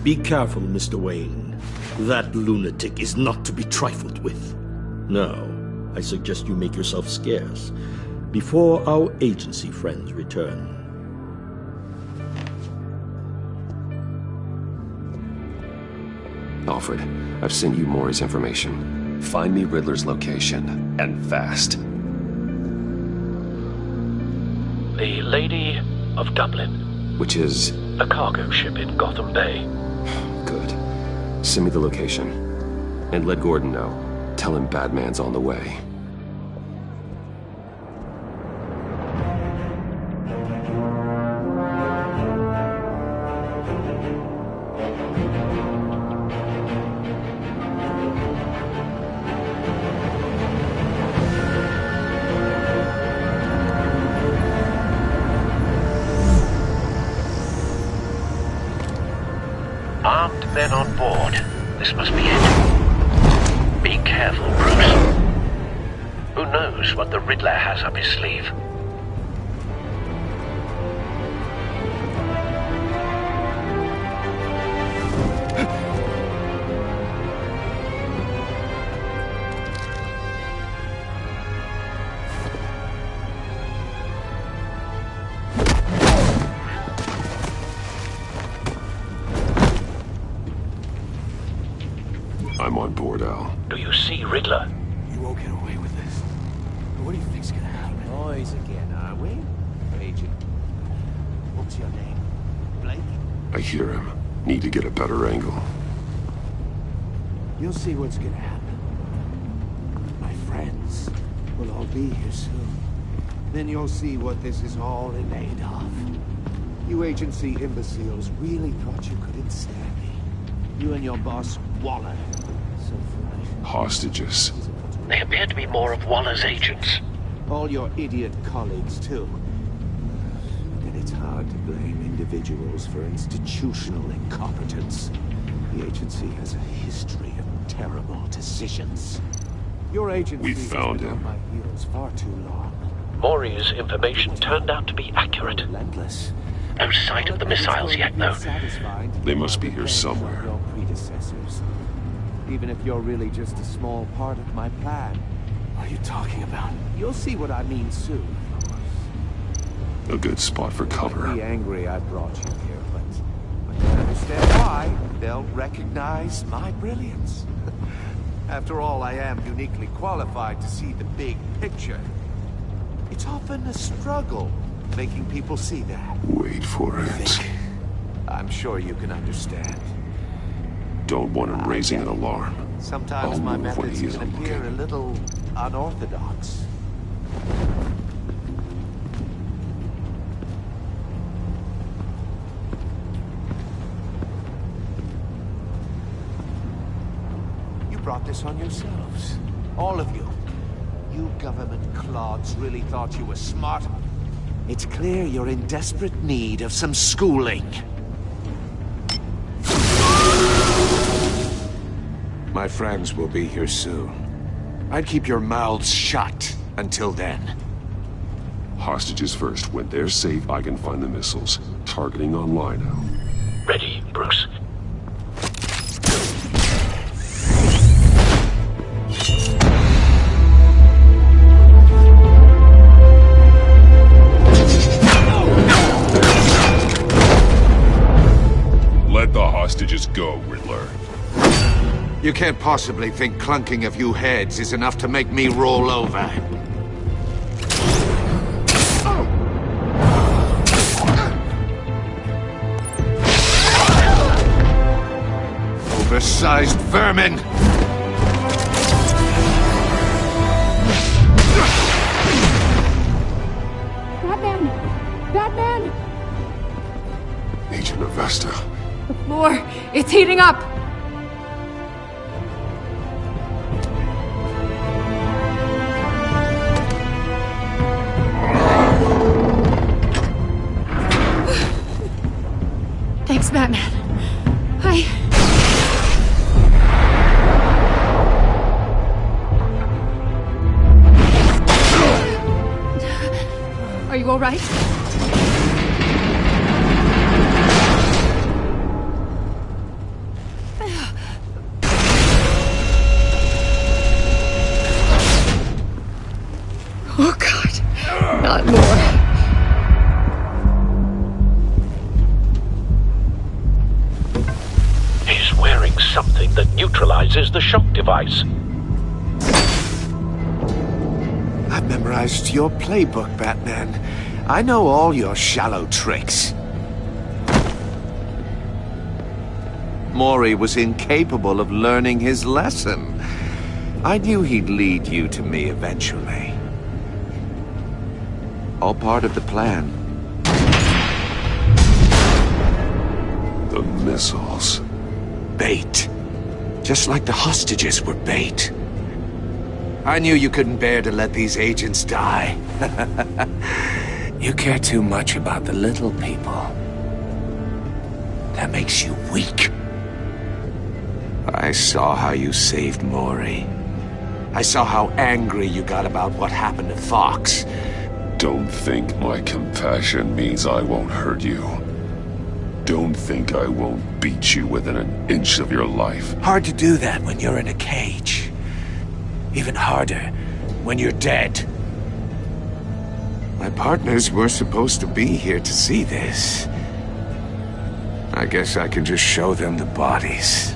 Be careful, Mr. Wayne. That lunatic is not to be trifled with. Now, I suggest you make yourself scarce before our agency friends return. Alfred, I've sent you Maury's information. Find me Riddler's location, and fast. The Lady of Dublin. Which is? A cargo ship in Gotham Bay. Good. Send me the location. And let Gordon know. Tell him Batman's on the way. Armed men on board. This must be it. Be careful, Bruce. Who knows what the Riddler has up his sleeve? I'm on board, Al. Do you see Riddler? You won't get away with this. What do you think's gonna happen? Boys again, are we? Agent. What's your name? Blake? I hear him. Need to get a better angle. You'll see what's gonna happen. My friends will all be here soon. Then you'll see what this is all in aid of. You agency imbeciles really thought you could ensnare me. You and your boss, Waller. So foolish. Hostages. They appear to be more of Waller's agents. All your idiot colleagues, too. And it's hard to blame individuals for institutional incompetence. The agency has a history of terrible decisions. Your agency We found has been him. on my heels far too long. Maury's information turned out to be accurate. Relentless. No sight of the missiles yet, though. They must be here somewhere. Your predecessors. Even if you're really just a small part of my plan. What are you talking about? You'll see what I mean soon. A good spot for cover. Be angry I brought you here, but when you understand why, they'll recognize my brilliance. After all, I am uniquely qualified to see the big picture. It's often a struggle making people see that. Wait for it. I'm sure you can understand. Don't want him raising an alarm. Sometimes I'll my move when methods he can isn't appear looking. a little unorthodox. You brought this on yourselves. All of you. You government clods really thought you were smart. It's clear you're in desperate need of some schooling. My friends will be here soon. I'd keep your mouths shut until then. Hostages first. When they're safe, I can find the missiles. Targeting online now. Ready, Bruce. Let the hostages go, Riddler. You can't possibly think clunking a few heads is enough to make me roll over. Oversized vermin! Batman! Batman! Agent Avesta. The floor, it's heating up! Thanks, Batman. all right? Oh, God. Not more. He's wearing something that neutralizes the shock device. I've memorized your playbook, Batman. I know all your shallow tricks. Mori was incapable of learning his lesson. I knew he'd lead you to me eventually. All part of the plan. The missiles. Bait. Just like the hostages were bait. I knew you couldn't bear to let these agents die. You care too much about the little people. That makes you weak. I saw how you saved Mori. I saw how angry you got about what happened to Fox. Don't think my compassion means I won't hurt you. Don't think I won't beat you within an inch of your life. Hard to do that when you're in a cage. Even harder when you're dead. My partners were supposed to be here to see this. I guess I can just show them the bodies.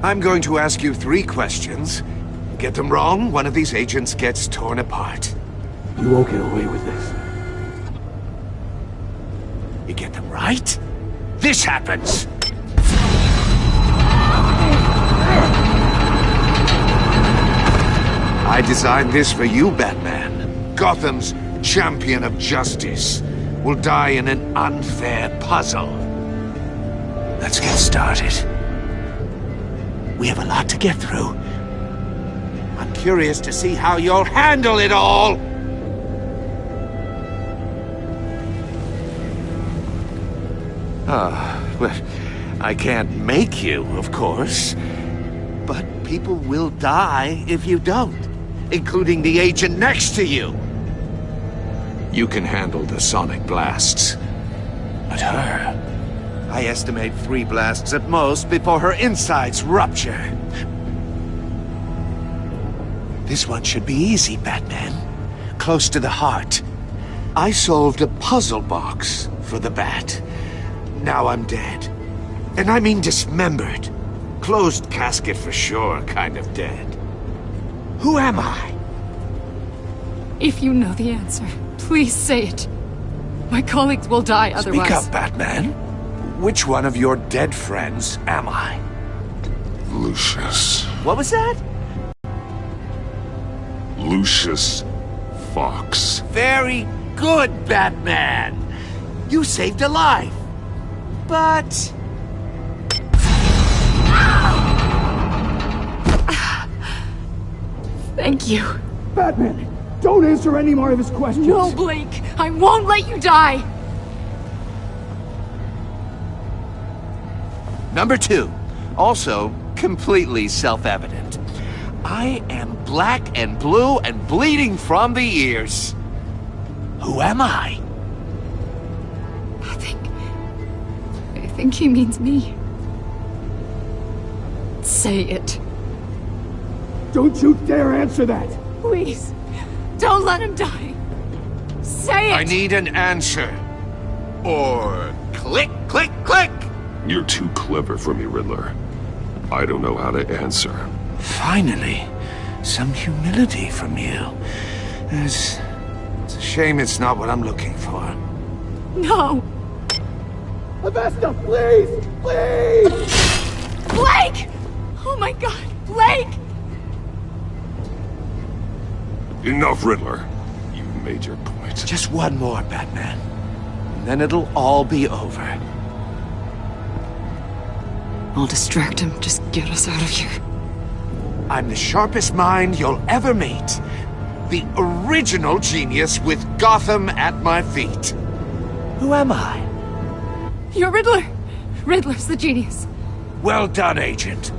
I'm going to ask you 3 questions. Get them wrong, one of these agents gets torn apart. You won't get away with this. You get them right, this happens! I designed this for you, Batman. Gotham's champion of justice will die in an unfair puzzle. Let's get started. We have a lot to get through. I'm curious to see how you'll handle it all! Well, I can't make you, of course. But people will die if you don't, including the agent next to you. You can handle the sonic blasts. But her, I estimate 3 blasts at most before her insides rupture. This one should be easy, Batman. Close to the heart. I solved a puzzle box for the Bat. Now I'm dead. And I mean dismembered. Closed casket for sure, kind of dead. Who am I? If you know the answer, please say it. My colleagues will die otherwise. Speak up, Batman. Which one of your dead friends am I? Lucius. What was that? Lucius Fox. Very good, Batman. You saved a life. But... Thank you. Batman, don't answer any more of his questions. No, Blake. I won't let you die. Number 2. Also, completely self-evident. I am black and blue and bleeding from the ears. Who am I? I think he means me. Say it. Don't you dare answer that! Please, don't let him die. Say it! I need an answer. Or click, click, click! You're too clever for me, Riddler. I don't know how to answer. Finally, some humility from you. It's a shame it's not what I'm looking for. No! Avesta, please! Please! Blake! Oh my God, Blake! Enough, Riddler. You've made your point. Just one more, Batman. And then it'll all be over. I'll distract him. Just get us out of here. I'm the sharpest mind you'll ever meet. The original genius with Gotham at my feet. Who am I? You're Riddler. Riddler's the genius. Well done, Agent.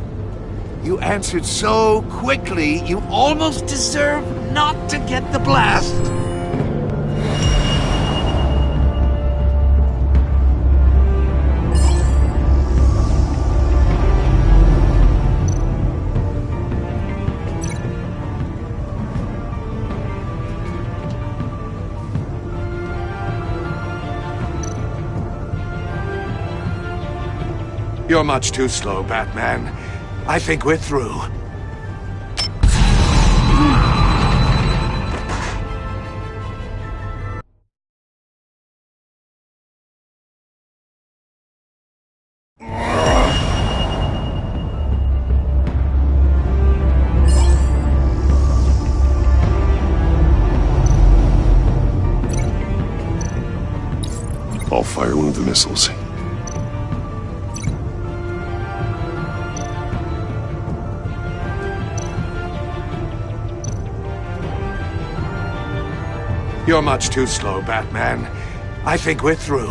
You answered so quickly, you almost deserve not to get the blast. You're much too slow, Batman. I think we're through. I'll fire one of the missiles. You're much too slow, Batman. I think we're through.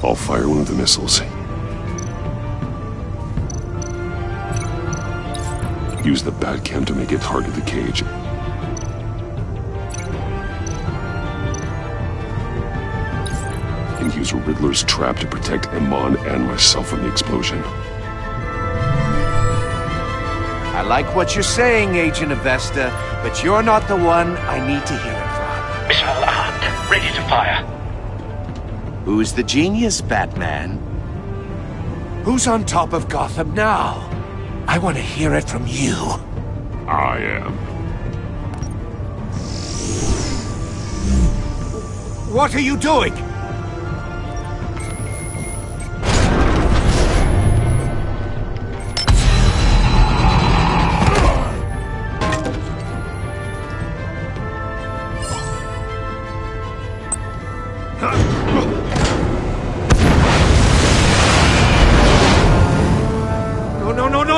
I'll fire one of the missiles. Use the Batcam to make it target the cage. And use Riddler's trap to protect Iman and myself from the explosion. I like what you're saying, Agent Avesta, but you're not the one I need to hear it from. Missile armed, ready to fire. Who's the genius, Batman? Who's on top of Gotham now? I want to hear it from you. I am. What are you doing?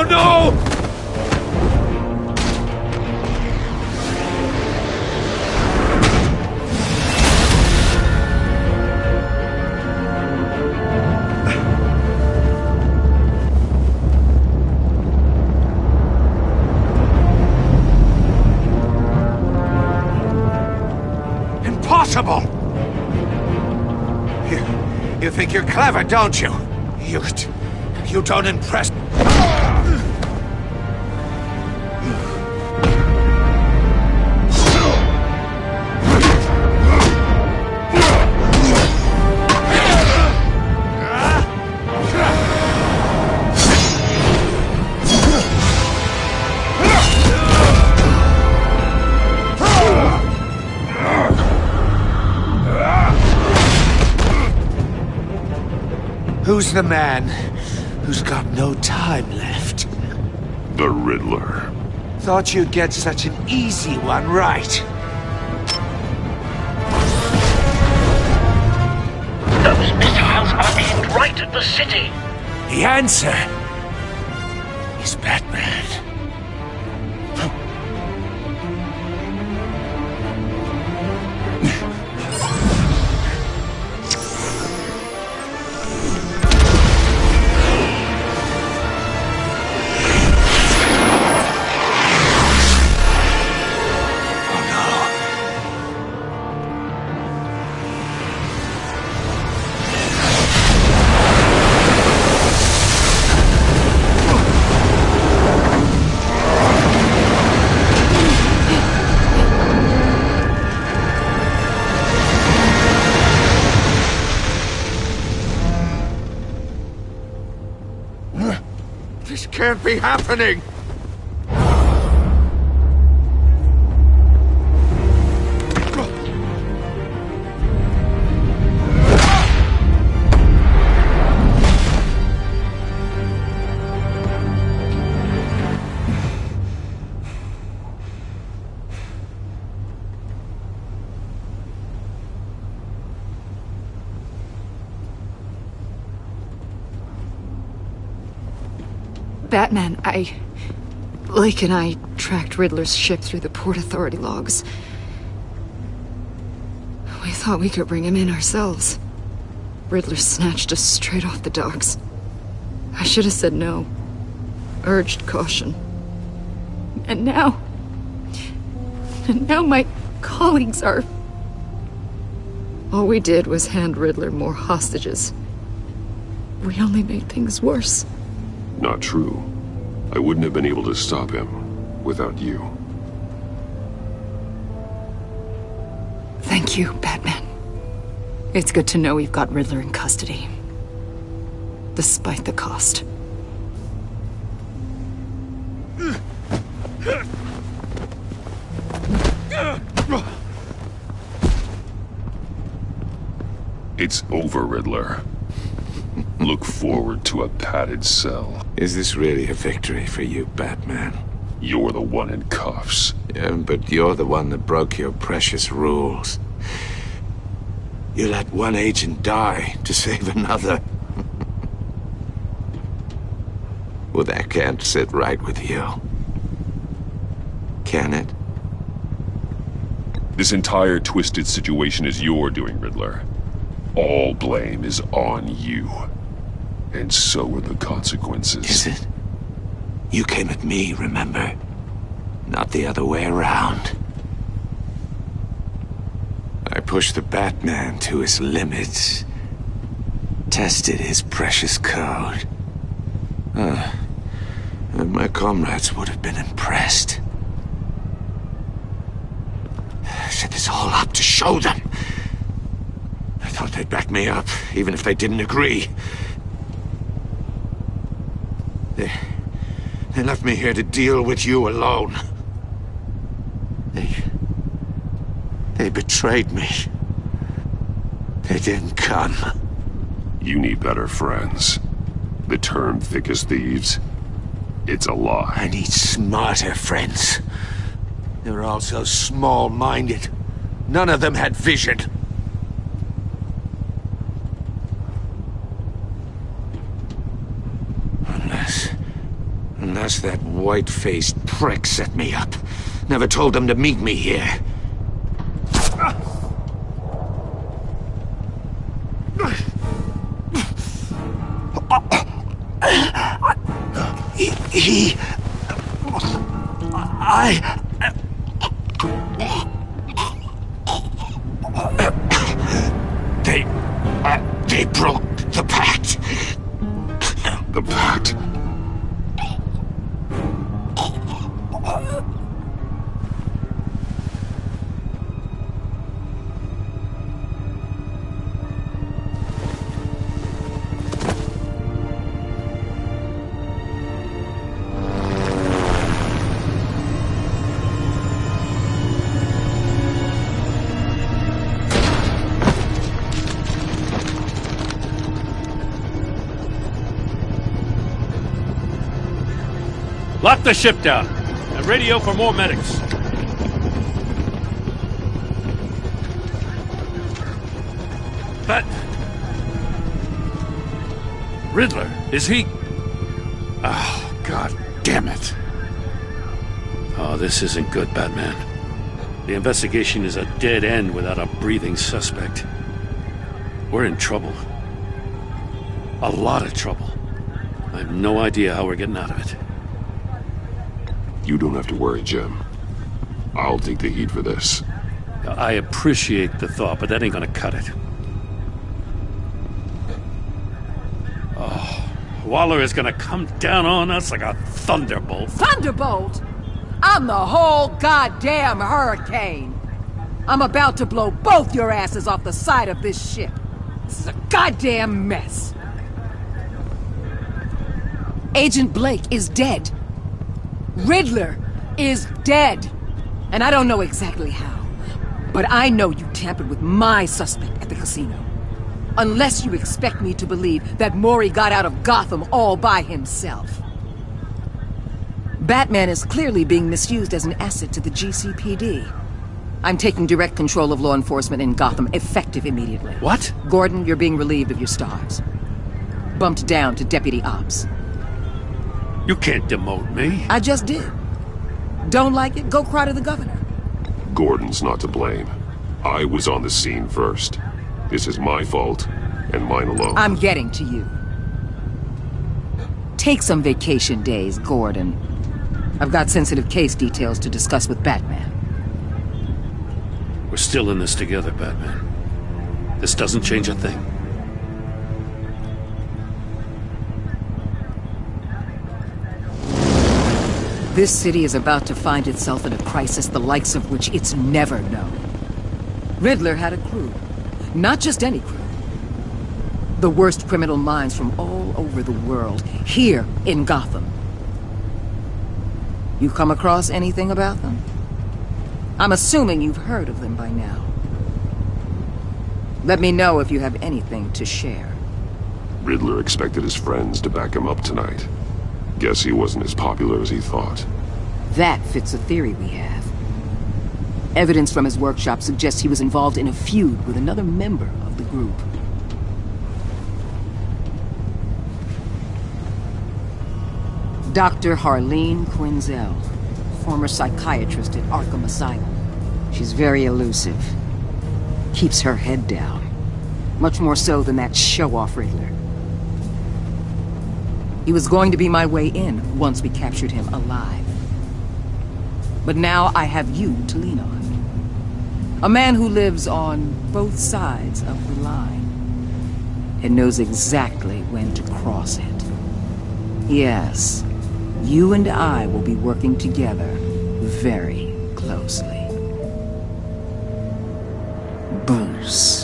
No! Impossible! You think you're clever, don't you? You don't impress... Who's the man who's got no time left? The Riddler. Thought you'd get such an easy one right. Those missiles are aimed right at the city. The answer is Batman. This can't be happening! Batman, Lake and I tracked Riddler's ship through the Port Authority logs. We thought we could bring him in ourselves. Riddler snatched us straight off the docks. I should have said no. Urged caution. And now my colleagues are All we did was hand Riddler more hostages. We only made things worse. Not true. I wouldn't have been able to stop him without you. Thank you, Batman. It's good to know we've got Riddler in custody. Despite the cost. It's over, Riddler. Look forward to a padded cell. Is this really a victory for you, Batman? You're the one in cuffs. Yeah, but you're the one that broke your precious rules. You let one agent die to save another. Well, that can't sit right with you. Can it? This entire twisted situation is your doing, Riddler. All blame is on you. And so are the consequences. Is it? You came at me, remember? Not the other way around. I pushed the Batman to his limits. Tested his precious code. And my comrades would have been impressed. I set this all up to show them. I thought they'd back me up, even if they didn't agree. They left me here to deal with you alone. They betrayed me. They didn't come. You need better friends. The term thick as thieves, it's a lie. I need smarter friends. They were all so small-minded. None of them had vision. Unless that white-faced prick set me up. Never told them to meet me here. They broke the pact. The pact? Lock the ship down and radio for more medics. But Riddler, is he? Oh, God damn it. Oh, this isn't good, Batman. The investigation is a dead end without a breathing suspect. We're in trouble. A lot of trouble. I have no idea how we're getting out of it. You don't have to worry, Jim. I'll take the heat for this. I appreciate the thought, but that ain't gonna cut it. Oh, Waller is gonna come down on us like a thunderbolt. Thunderbolt? I'm the whole goddamn hurricane. I'm about to blow both your asses off the side of this ship. This is a goddamn mess. Agent Blake is dead. Riddler is dead. And I don't know exactly how, but I know you tampered with my suspect at the casino. Unless you expect me to believe that Mori got out of Gotham all by himself. Batman is clearly being misused as an asset to the GCPD. I'm taking direct control of law enforcement in Gotham, effective immediately. What? Gordon, you're being relieved of your stars. Bumped down to Deputy Ops. You can't demote me. I just did. Don't like it? Go cry to the governor. Gordon's not to blame. I was on the scene first. This is my fault, and mine alone. I'm getting to you. Take some vacation days, Gordon. I've got sensitive case details to discuss with Batman. We're still in this together, Batman. This doesn't change a thing. This city is about to find itself in a crisis the likes of which it's never known. Riddler had a crew. Not just any crew. The worst criminal minds from all over the world, here in Gotham. You come across anything about them? I'm assuming you've heard of them by now. Let me know if you have anything to share. Riddler expected his friends to back him up tonight. Guess he wasn't as popular as he thought. That fits a theory we have. Evidence from his workshop suggests he was involved in a feud with another member of the group. Dr. Harleen Quinzel, former psychiatrist at Arkham Asylum. She's very elusive. Keeps her head down. Much more so than that show-off Riddler. He was going to be my way in once we captured him alive. But now I have you to lean on. A man who lives on both sides of the line and knows exactly when to cross it. Yes, you and I will be working together very closely. Bruce.